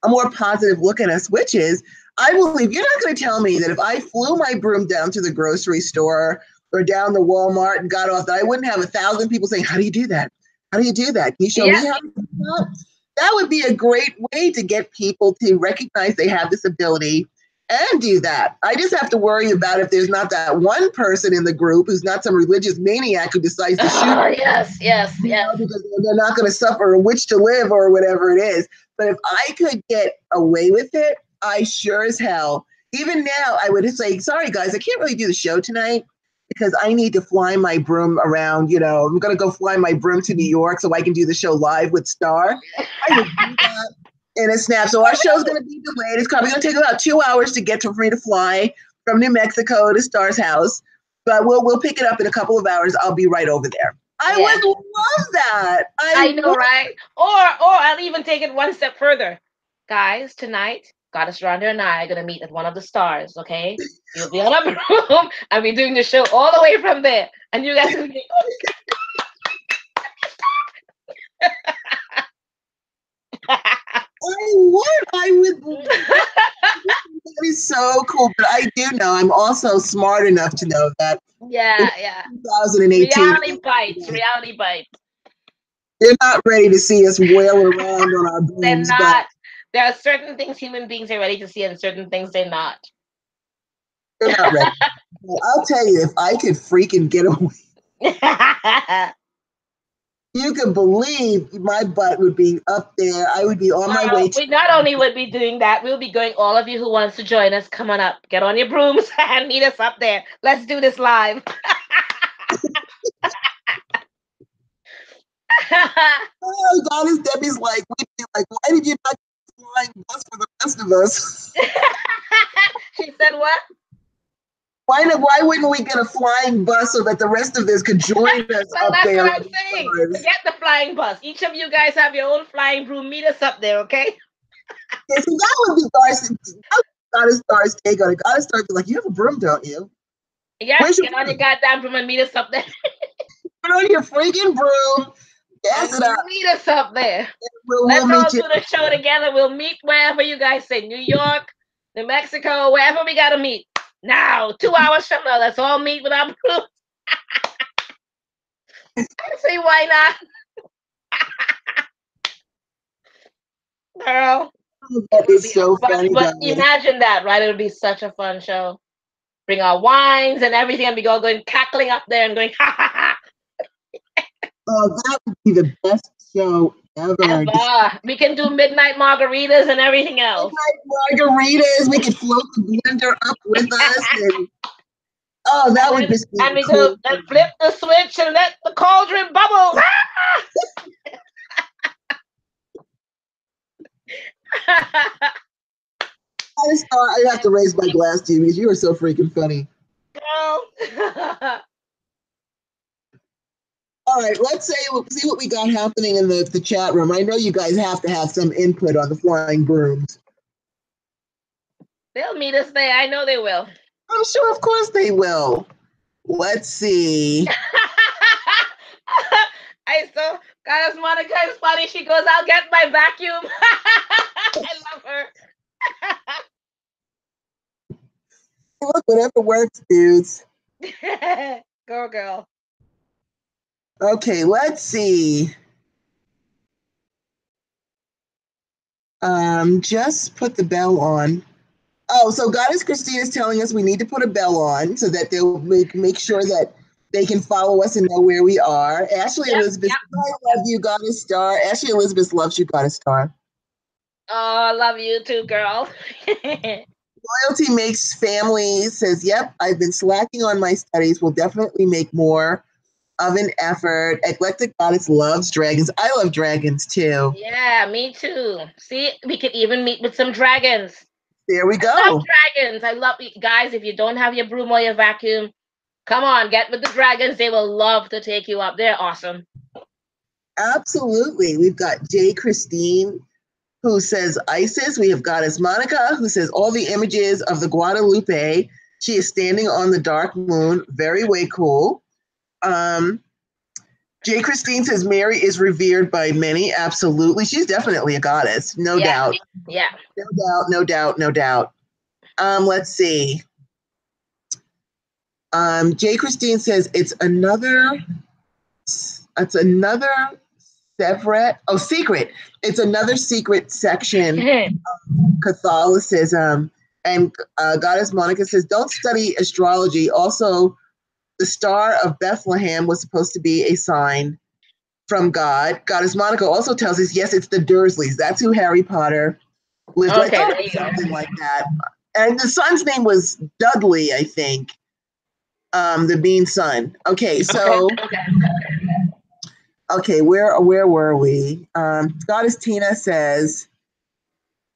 more positive look at us, which is I believe you're not going to tell me that if I flew my broom down to the grocery store or down to Walmart and got off, that I wouldn't have 1,000 people saying, "How do you do that? How do you do that? Can you show Yeah. me how to do that?" That would be a great way to get people to recognize they have this ability and do that. I just have to worry about if there's not that one person in the group who's not some religious maniac who decides to shoot. Oh, yes, yes, yes. Because they're not going to suffer a witch to live or whatever it is. But if I could get away with it, I sure as hell, even now, I would say, sorry, guys, I can't really do the show tonight because I need to fly my broom around. I'm going to go fly my broom to New York so I can do the show live with Starr. I would do that in a snap. So our show's going to be delayed. It's probably going to take about 2 hours to get for me to fly from New Mexico to Starr's house. But we'll pick it up in a couple of hours. I'll be right over there. I would love that. I know, right? Or I'll even take it one step further. Guys, tonight, Goddess Rhonda and I are going to meet at one of the stars, okay? You'll be on a room. I'll be doing the show all the way from there. And you guys will be... I would. That is so cool. But I do know, I'm also smart enough to know that. Yeah. 2018. Reality bites. They're not ready to see us wail around on our brooms. They're not. There are certain things human beings are ready to see and certain things they're not. They're not ready. I'll tell you, if I could freaking get away. You can believe my butt would be up there. I would be on my way. We not only would be doing that, we'll be going, all of you who wants to join us, come on up. Get on your brooms and meet us up there. Let's do this live. Oh, Goddess Debbie's like, we'd be like, why did you not flying bus for the rest of us? She said what? Why wouldn't we get a flying bus so that the rest of this could join us well, up that's there? What I'm saying. Forget the flying bus. Each of you guys have your own flying broom. Meet us up there, okay? Yeah, so that would be Goddess Starr's take on it. Goddess Starr be like, you have a broom, don't you? Yeah, get on your goddamn broom and meet us up there. Get on your freaking broom. Gas it up. Meet us up there. Let's all do the show together. We'll meet wherever you guys say. New York, New Mexico, wherever we got to meet. Now, 2 hours from now, let's all meet with our brooms. I say, why not? Girl. That is so funny. But imagine that, right? It would be such a fun show. Bring our wines and everything, and we go going cackling up there and going, ha ha ha. Oh, that would be the best show ever. We can do midnight margaritas and everything else. Midnight margaritas. We can float the blender up with us. And, that would just be and we cool. Go and flip the switch and let the cauldron bubble. I have to raise my glass to you because you are so freaking funny. Girl. All right, let's see what we got happening in the chat room. I know you guys have to have some input on the flying brooms. They'll meet us there. I know they will. I'm sure, of course they will. Let's see. I saw Goddess Monica is funny. She goes, I'll get my vacuum. I love her. Look, whatever works, dudes. Go, girl. Okay, let's see. Just put the bell on. Oh, so Goddess Christine is telling us we need to put a bell on so that they'll make sure that they can follow us and know where we are. Ashley Elizabeth, I love you, Goddess Starr. Ashley Elizabeth loves you, Goddess Starr. Oh, love you too, girl. Loyalty makes family says, yep, I've been slacking on my studies. We'll definitely make more of an effort. Eclectic Goddess loves dragons. I love dragons too. Yeah, me too. See, we could even meet with some dragons. There we go. I love dragons. I love guys. If you don't have your broom or your vacuum, come on, get with the dragons. They will love to take you up. They're awesome. Absolutely. We've got J. Christine, who says Isis. We have Goddess Monica, who says all the images of the Guadalupe. She is standing on the dark moon. Very way cool. J. Christine says Mary is revered by many. Absolutely. She's definitely a goddess. No doubt. Yeah. No doubt. Let's see. J. Christine says it's another secret. It's another secret section of Catholicism And Goddess Monica says, don't study astrology. Also, the Star of Bethlehem was supposed to be a sign from God. Goddess Monica also tells us, yes, it's the Dursleys. That's who Harry Potter lived with. I Okay, thought there it you was go. something like that. And the son's name was Dudley, I think. The Bean son. Okay, so where were we? Goddess Tina says,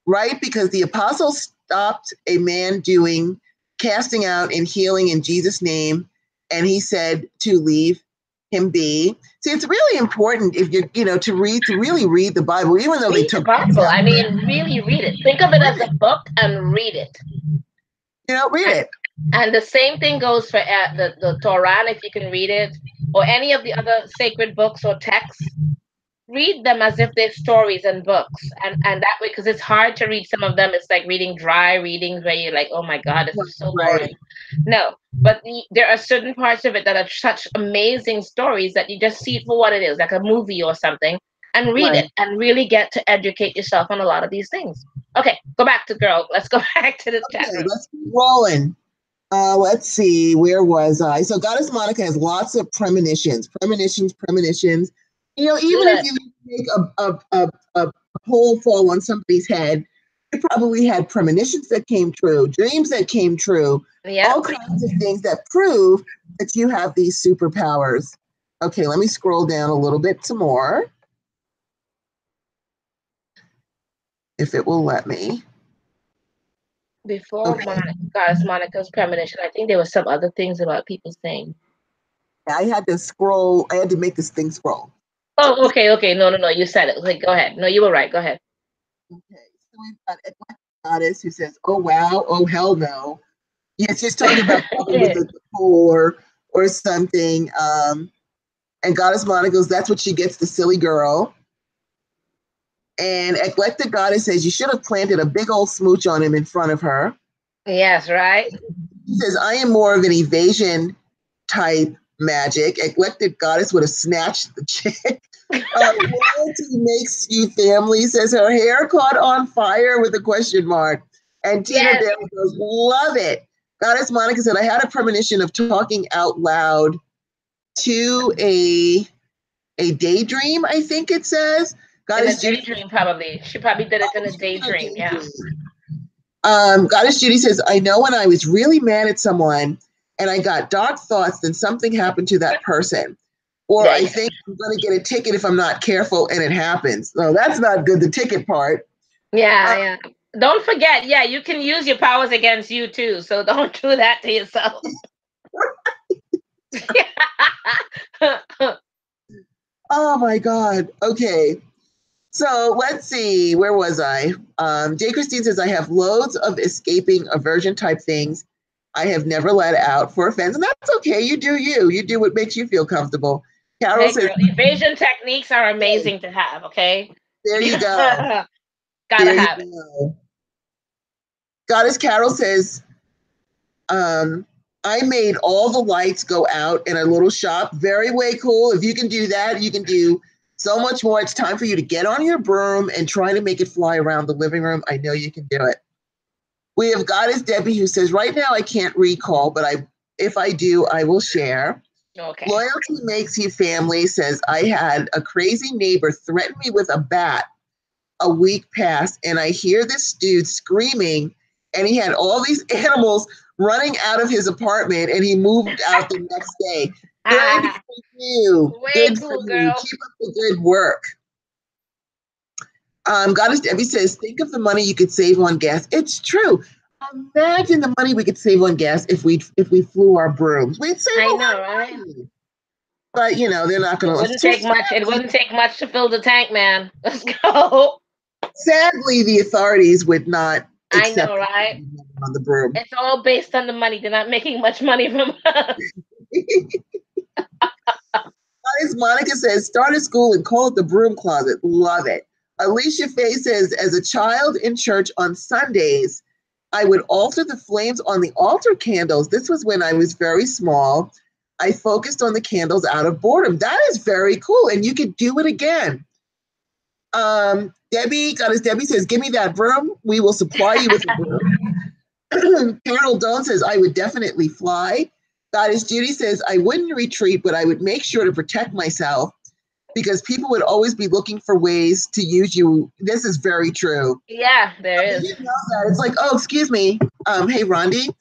right, because the apostles stopped a man doing casting out and healing in Jesus' name, and he said to leave him be. See, it's really important if you're, to really read the Bible, even though they Read the took Bible. I mean, really read it. Think of it as a book and read it. read it. And the same thing goes for the Torah, if you can read it, or any of the other sacred books or texts. Read them as if they're stories and books, and that way, because it's hard to read some of them. It's like reading dry readings where you're like, oh my god, this is so Right. boring. No, but there are certain parts of it that are such amazing stories that you just see it for what it is, like a movie or something, and read Right. it and really get to educate yourself on a lot of these things. Okay, go back to girl. Let's go back to the chat Okay, room. let's keep rolling. Let's see, where was I? So Goddess Monica has lots of premonitions. Even if Good. you make a pole fall on somebody's head, they probably had premonitions that came true, dreams that came true, Yep. all kinds of things that prove that you have these superpowers. Okay, let me scroll down a little bit some more, if it will let me. Before Okay, Goddess Monica's premonition, I think there were some other things about people saying. I had to scroll. I had to make this thing scroll. Oh, okay. No. You said it. Like, go ahead. No, you were right. Go ahead. Okay, so we've got a goddess who says, "Oh wow, oh hell no." Yeah, she's talking about probably with the pole or something. And Goddess Monica goes, "That's what she gets, the silly girl." And Eclectic Goddess says, "You should have planted a big old smooch on him in front of her." Yes, right. She says, "I am more of an evasion type magic." Eclectic Goddess would have snatched the chick. Loyalty makes you family, says her hair caught on fire with a question mark. And Tina Yes. Bailey goes, love it. Goddess Monica said, I had a premonition of talking out loud to a daydream, I think it says. In a Goddess Judy, daydream, probably. She probably did it in a daydream. Yeah. Goddess Judy says, I know when I was really mad at someone and I got dark thoughts, then something happened to that person. Or I think I'm going to get a ticket if I'm not careful, and it happens. So that's not good, the ticket part. Yeah. Don't forget, yeah, you can use your powers against you too. So don't do that to yourself. Oh my God. Okay. So let's see. Where was I? J. Christine says, I have loads of escaping aversion type things I have never let out for offense. And that's okay. You do you. You do what makes you feel comfortable. Carol Hey, says, girl, evasion techniques are amazing to have, okay? there you go. Gotta There you have it. go. Goddess Carol says, I made all the lights go out in a little shop. Very way cool. If you can do that, you can do so much more. It's time for you to get on your broom and try to make it fly around the living room. I know you can do it. We have Goddess Debbie who says, right now I can't recall, but if I do, I will share. Okay. Loyalty makes you family says, I had a crazy neighbor threaten me with a bat a week past, and I hear this dude screaming, and he had all these animals running out of his apartment, and he moved out the next day. Good for you. Way Good for cool, you. girl. Keep up the good work. Goddess Debbie says, think of the money you could save on gas. It's true. Imagine the money we could save on gas if we flew our brooms. We'd save I a know, lot right? of money. But they're not It going wouldn't to. take much. It wouldn't take much to fill the tank, man. Let's go. Sadly, the authorities would not I know, accept right? on the broom. It's all based on the money. They're not making much money from us. Monica says, start a school and call it the broom closet. Love it. Alicia Faye says, as a child in church on Sundays, I would alter the flames on the altar candles. This was when I was very small. I focused on the candles out of boredom. That is very cool. And you could do it again. Debbie says, give me that broom. We will supply you with a broom. Carol Doan says, I would definitely fly. Goddess Judy says, I wouldn't retreat, but I would make sure to protect myself because people would always be looking for ways to use you. This is very true. Yeah, there Did is. you know that? It's like, oh, excuse me. Hey, Rhonda,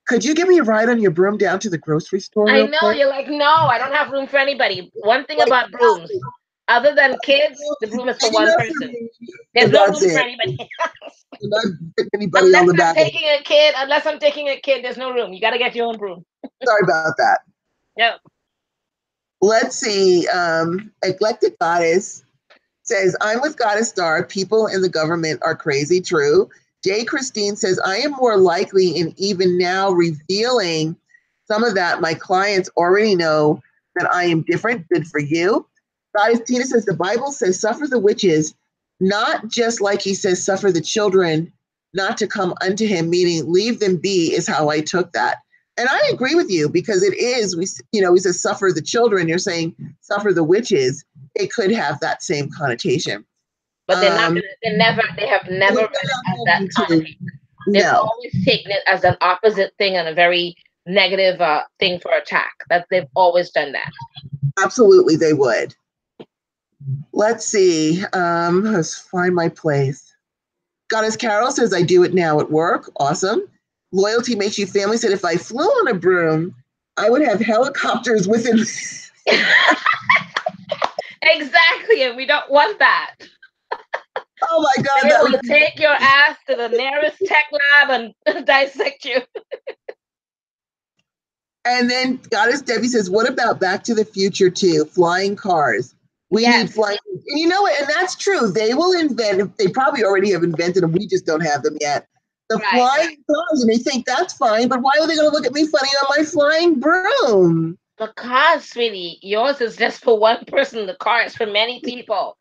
could you give me a ride on your broom down to the grocery store I real know, quick? you're like, no, I don't have room for anybody. One thing Like, about brooms, other than kids, the broom is for big one enough for person. me, There's and no that's room for it. anybody else. I'm not putting anybody on the back. Unless I'm taking a kid, there's no room. You got to get your own broom. Sorry about that. Yep. Let's see. Eclectic Goddess says, I'm with Goddess Starr. People in the government are crazy. True. Jay Christine says, I am more likely in even now revealing some of that. My clients already know that I am different. Good for you. Goddess Tina says, the Bible says, suffer the witches, not just like he says, suffer the children not to come unto him, meaning leave them be, is how I took that. And I agree with you because it is, we say suffer the children. You're saying suffer the witches. It could have that same connotation. But they're not gonna, they have never read it as that connotation. They've No, always taken it as an opposite thing and a very negative thing for attack. That they've always done that. absolutely they would. Let's see. Let's find my place. Goddess Carol says, I do it now at work. Awesome. Loyalty makes you family said, if I flew on a broom, I would have helicopters within. Exactly, and we don't want that. Oh my God. They will take your ass to the nearest tech lab and dissect you. And then Goddess Debbie says, what about Back to the Future too? Flying cars. We need flying. And you know what? And that's true. They will invent, they probably already have invented them. We just don't have them yet. The flying cars, and they think that's fine, but why are they going to look at me funny on my flying broom? Because, sweetie, yours is just for one person. The car is for many people.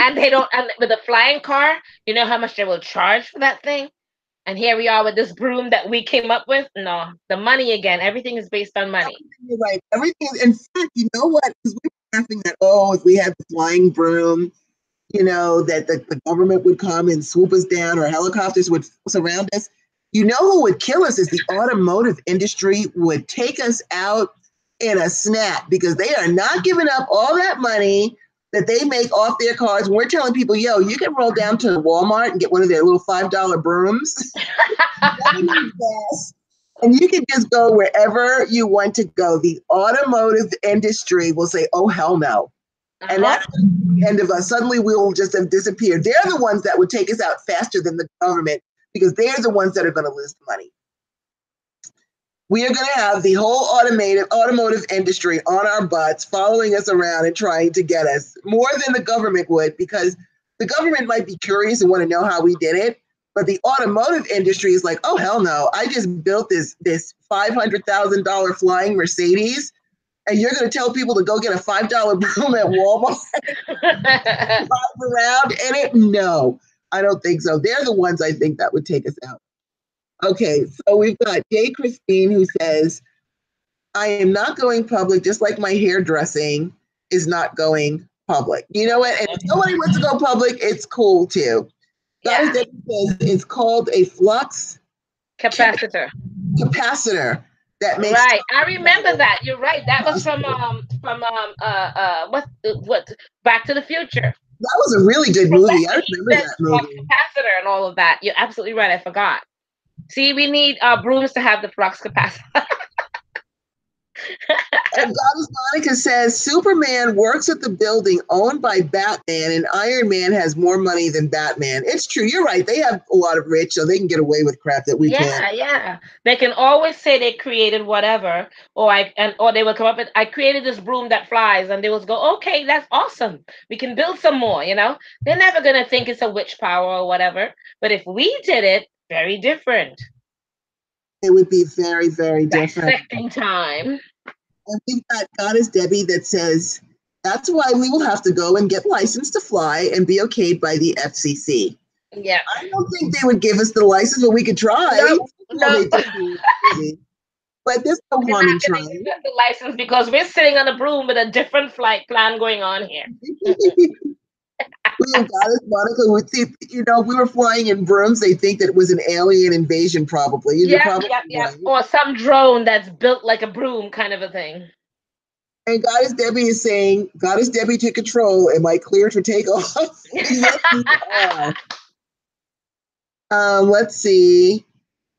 And they don't, and with a flying car, you know how much they will charge for that thing? And here we are with this broom that we came up with. No, the money again. Everything is based on money. You're right. Everything. In fact, you know what? Because we were laughing that, oh, if we had the flying broom, that the government would come and swoop us down or helicopters would surround us. You know who would kill us is the automotive industry would take us out in a snap because they are not giving up all that money that they make off their cars. We're telling people, yo, you can roll down to Walmart and get one of their little $5 brooms. And you can just go wherever you want to go. The automotive industry will say, oh, hell no. And that's the end of us. Suddenly we'll just have disappeared. They're the ones that would take us out faster than the government because they're the ones that are going to lose the money. We are going to have the whole automotive industry on our butts, following us around and trying to get us more than the government would, because the government might be curious and want to know how we did it. But the automotive industry is like, oh, hell no. I just built this $500,000 flying Mercedes. And you're going to tell people to go get a $5 broom at Walmart around in it? No, I don't think so. They're the ones I think that would take us out. Okay, so we've got Jay Christine who says, I am not going public, just like my hairdressing is not going public. You know what? And if somebody wants to go public, it's cool too. Yeah. Says it's called a flux capacitor. Capacitor. That makes right. I remember that. You're right. That was from what Back to the Future. That was a really good movie. I remember that movie. Capacitor and all of that. You're absolutely right. I forgot. See, we need brooms to have the flux capacitor. And Goddess Monica says Superman works at the building owned by Batman, and Iron Man has more money than Batman. It's true. You're right. They have a lot of rich, so they can get away with crap that we can't. Yeah. They can always say they created whatever, or they will come up with, I created this broom that flies, and they will go, okay, that's awesome. We can build some more. They're never gonna think it's a witch power or whatever. But if we did it, very different. It would be very, very different. Dissecting time. And we've got Goddess Debbie that says, that's why we will have to go and get licensed to fly and be okayed by the FCC. Yeah. I don't think they would give us the license, but we could try. No. But there's no harm in trying. The license because we're sitting on a broom with a different flight plan going on here. We have Goddess Monica would think, if we were flying in brooms, they think that it was an alien invasion, probably. And you're Yep, probably yep, yep. right. Or some drone that's built like a broom, kind of a thing. And Goddess Debbie is saying, Goddess Debbie to control. Am I clear for takeoff? Yes, you are. Let's see.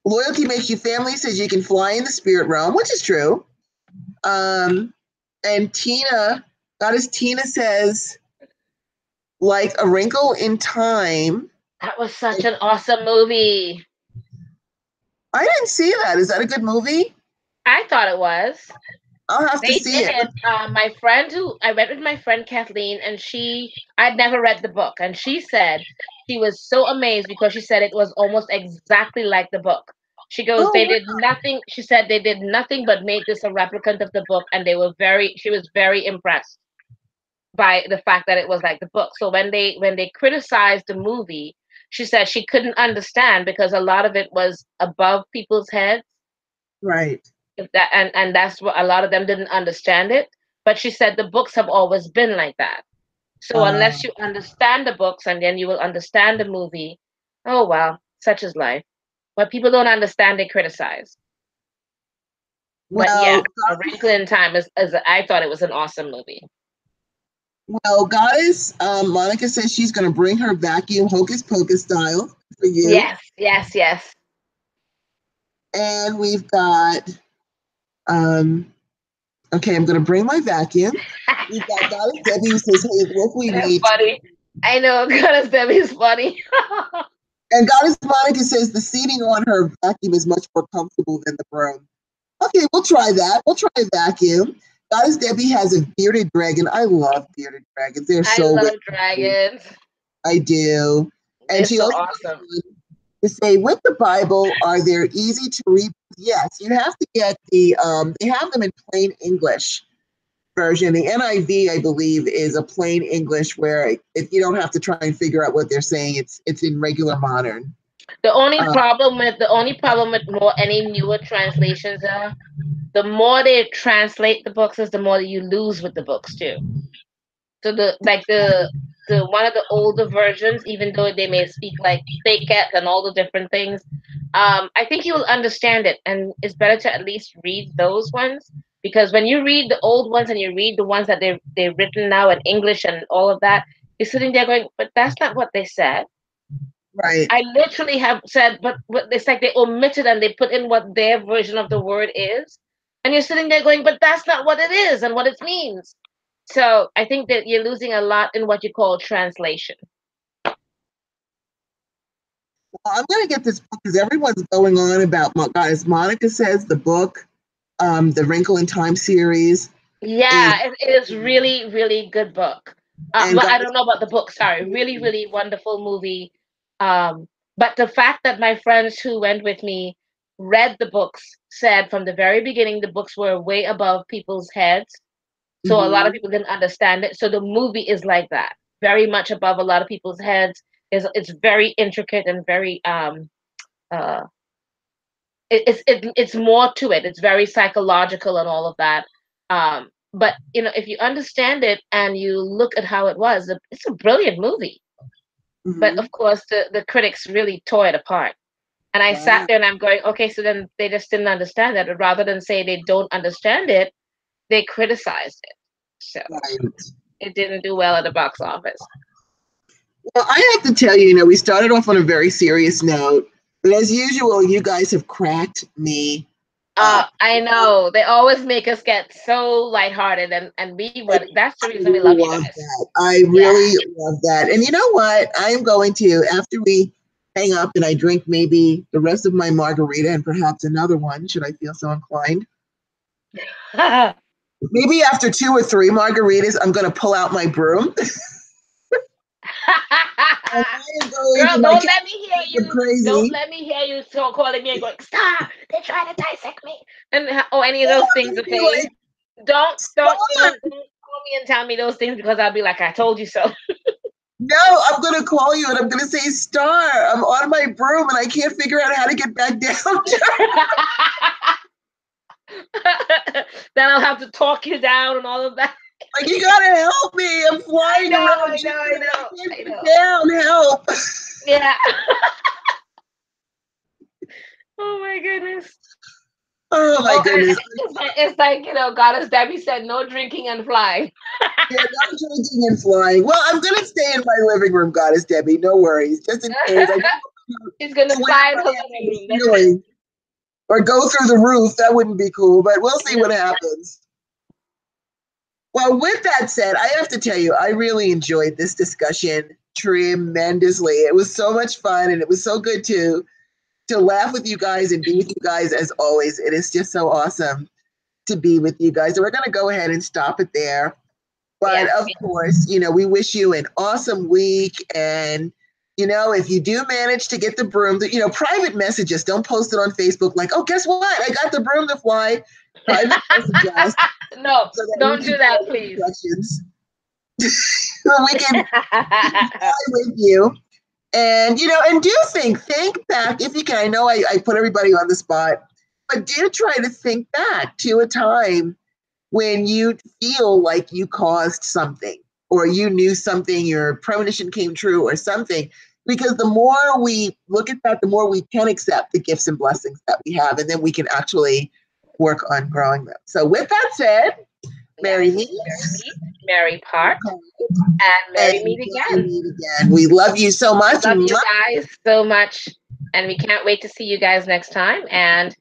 Loyalty makes you family, says you can fly in the spirit realm, which is true. And Goddess Tina says, like a wrinkle in time. That was such an awesome movie. I didn't see that. Is that a good movie? I thought it was. I'll have to They see did it. it. My friend who I went with my friend Kathleen, and I'd never read the book, and she said she was so amazed because she said it was almost exactly like the book. She goes, Oh, they did nothing. She said they did nothing but make this a replicant of the book, and she was very impressed by the fact that it was like the book. So when they criticized the movie, she said she couldn't understand because a lot of it was above people's heads. right. If that and that's what a lot of them didn't understand it. But she said the books have always been like that. So Uh, unless you understand the books and then you will understand the movie, oh well, such is life. But people don't understand, they criticize. But yeah, well, A Wrinkle in Time is I thought it was an awesome movie. Goddess Monica says she's going to bring her vacuum hocus pocus style for you. Yes, yes, yes. And we've got, okay, I'm going to bring my vacuum. We've got Goddess Debbie who says, hey, look, we That's need. funny. I know, Goddess Debbie's funny. And Goddess Monica says the seating on her vacuum is much more comfortable than the broom. Okay, we'll try that. We'll try a vacuum. Goddess Debbie has a bearded dragon. I love bearded dragons. They're I so love rich. dragons. I do. And They're she so also awesome. to say with the Bible, are they easy to read? Yes, you have to get they have them in plain English version. The NIV, I believe, is a plain English where if you don't have to try and figure out what they're saying, it's in regular modern. The only problem with more any newer translations are the more they translate the books is the more you lose with the books too. So the one of the older versions, even though they may speak like fake it and all the different things, I think you will understand it, and it's better to at least read those ones because when you read the old ones and you read the ones that they've written now in English and all of that, you're sitting there going, but that's not what they said. Right. I literally have said, but it's like they omitted and they put in what their version of the word is. And you're sitting there going, but that's not what it is and what it means. So I think that you're losing a lot in what you call translation. Well, I'm going to get this book because everyone's going on about, guys, Monica says the book, the Wrinkle in Time series is, Yeah, it is really, really good book. and Well, I guys, don't know about the book. Sorry, really, really wonderful movie. But the fact that my friends who went with me read the books said from the very beginning the books were way above people's heads, so a lot of mhm, people didn't understand it. So the movie is like that, very much above a lot of people's heads. It's very intricate and very uh it's more to it. It's very psychological and all of that. But if you understand it and you look at how it was, it's a brilliant movie. But mhm, of course, the critics really tore it apart. And I sat right, there and I'm going, okay, so then they just didn't understand it. Rather than say they don't understand it, they criticized it. So right. it didn't do well at the box office. Well, I have to tell you, we started off on a very serious note, but as usual, you guys have cracked me up. I know they always make us get so lighthearted, and that's the I reason we love you love guys. that. I Yeah. really love that. And you know what? I'm going to, after we hang up and I drink maybe the rest of my margarita and perhaps another one, should I feel so inclined. Maybe after 2 or 3 margaritas, I'm going to pull out my broom. And I am going Girl, to, my don't cat let me hear go you. Don't crazy. let me hear you so calling me and going, Starr, they're trying to dissect me. And any of Oh, those I'm things, going to be okay? like, Don't don't Starr. don't don't call me and tell me those things because I'll be like, I told you so. No, I'm going to call you and I'm going to say, Starr, I'm on my broom and I can't figure out how to get back down. Then I'll have to talk you down and all of that. Like, you gotta help me. I'm flying around. I know. Down, help. Yeah. Oh my goodness. Oh my Oh, and goodness. it's like, Goddess Debbie said, no drinking and flying. Yeah, no drinking and flying. Well, I'm gonna stay in my living room, Goddess Debbie. No worries. Just in case. I don't She's gonna know fly in her where living room. my That's it. ceiling or go through the roof. That wouldn't be cool, but we'll see No. what happens. Well, with that said, I have to tell you, I really enjoyed this discussion tremendously. It was so much fun, and it was so good to laugh with you guys and be with you guys as always. It is just so awesome to be with you guys. And we're going to go ahead and stop it there. But Yes. of course, we wish you an awesome week. And, if you do manage to get the broom, private messages, don't post it on Facebook like, oh, guess what? I got the broom to fly. Private message us No, so that we don't can do get that, all the please. instructions. So we can fly with you. And, and do think back if you can. I know I put everybody on the spot, but do try to think back to a time when you feel like you caused something or you knew something, your premonition came true or something. Because the more we look at that, the more we can accept the gifts and blessings that we have, and then we can actually work on growing them. So with that said, Merry Yes. meets, Merry part, and and merry meet we again. meet again. We love you so We much. love you guys so much, and we can't wait to see you guys next time. And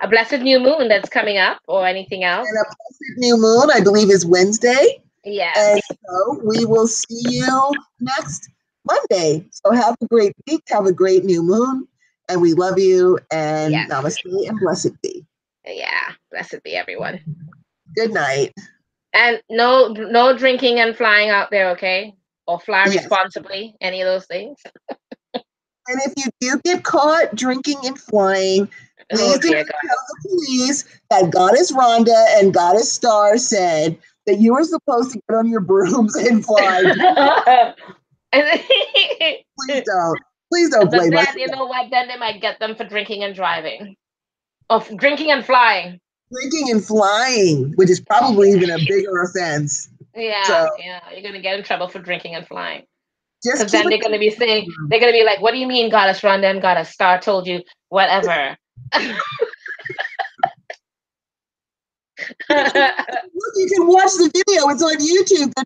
a blessed new moon that's coming up, or anything else. And a blessed new moon, I believe, is Wednesday. Yes. And so we will see you next Monday. So have a great week. Have a great new moon. And we love you. And Yes. namaste and blessed be. Yeah. Blessed be everyone. Good night. And no drinking and flying out there, okay? Or fly Yes. responsibly. Any of those things. And if you do get caught drinking and flying, please do not tell the police that Goddess Rhonda and Goddess Starr said that you were supposed to get on your brooms and fly. Please don't. Please don't But blame us. then, you know what? Then they might get them for drinking and driving. Of drinking and flying. Drinking and flying, which is probably even a bigger offense. Yeah, So you're gonna get in trouble for drinking and flying. just Because keep then it. they're gonna be like, "What do you mean, Goddess Rhonda and Goddess Starr told you whatever?" Look, you can watch the video. It's on YouTube. I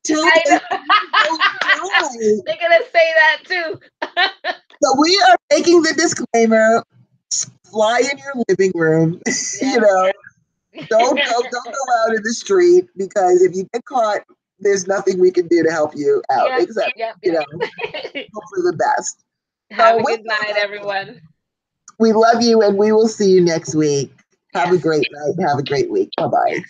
know. They're gonna say that too. So we are making the disclaimer: fly in your living room. Yeah. Don't go out in the street, because if you get caught, there's nothing we can do to help you out except hope for the best. Have a good night, everyone. We love you, and we will see you next week. Have a great night. Have a great week. Bye bye.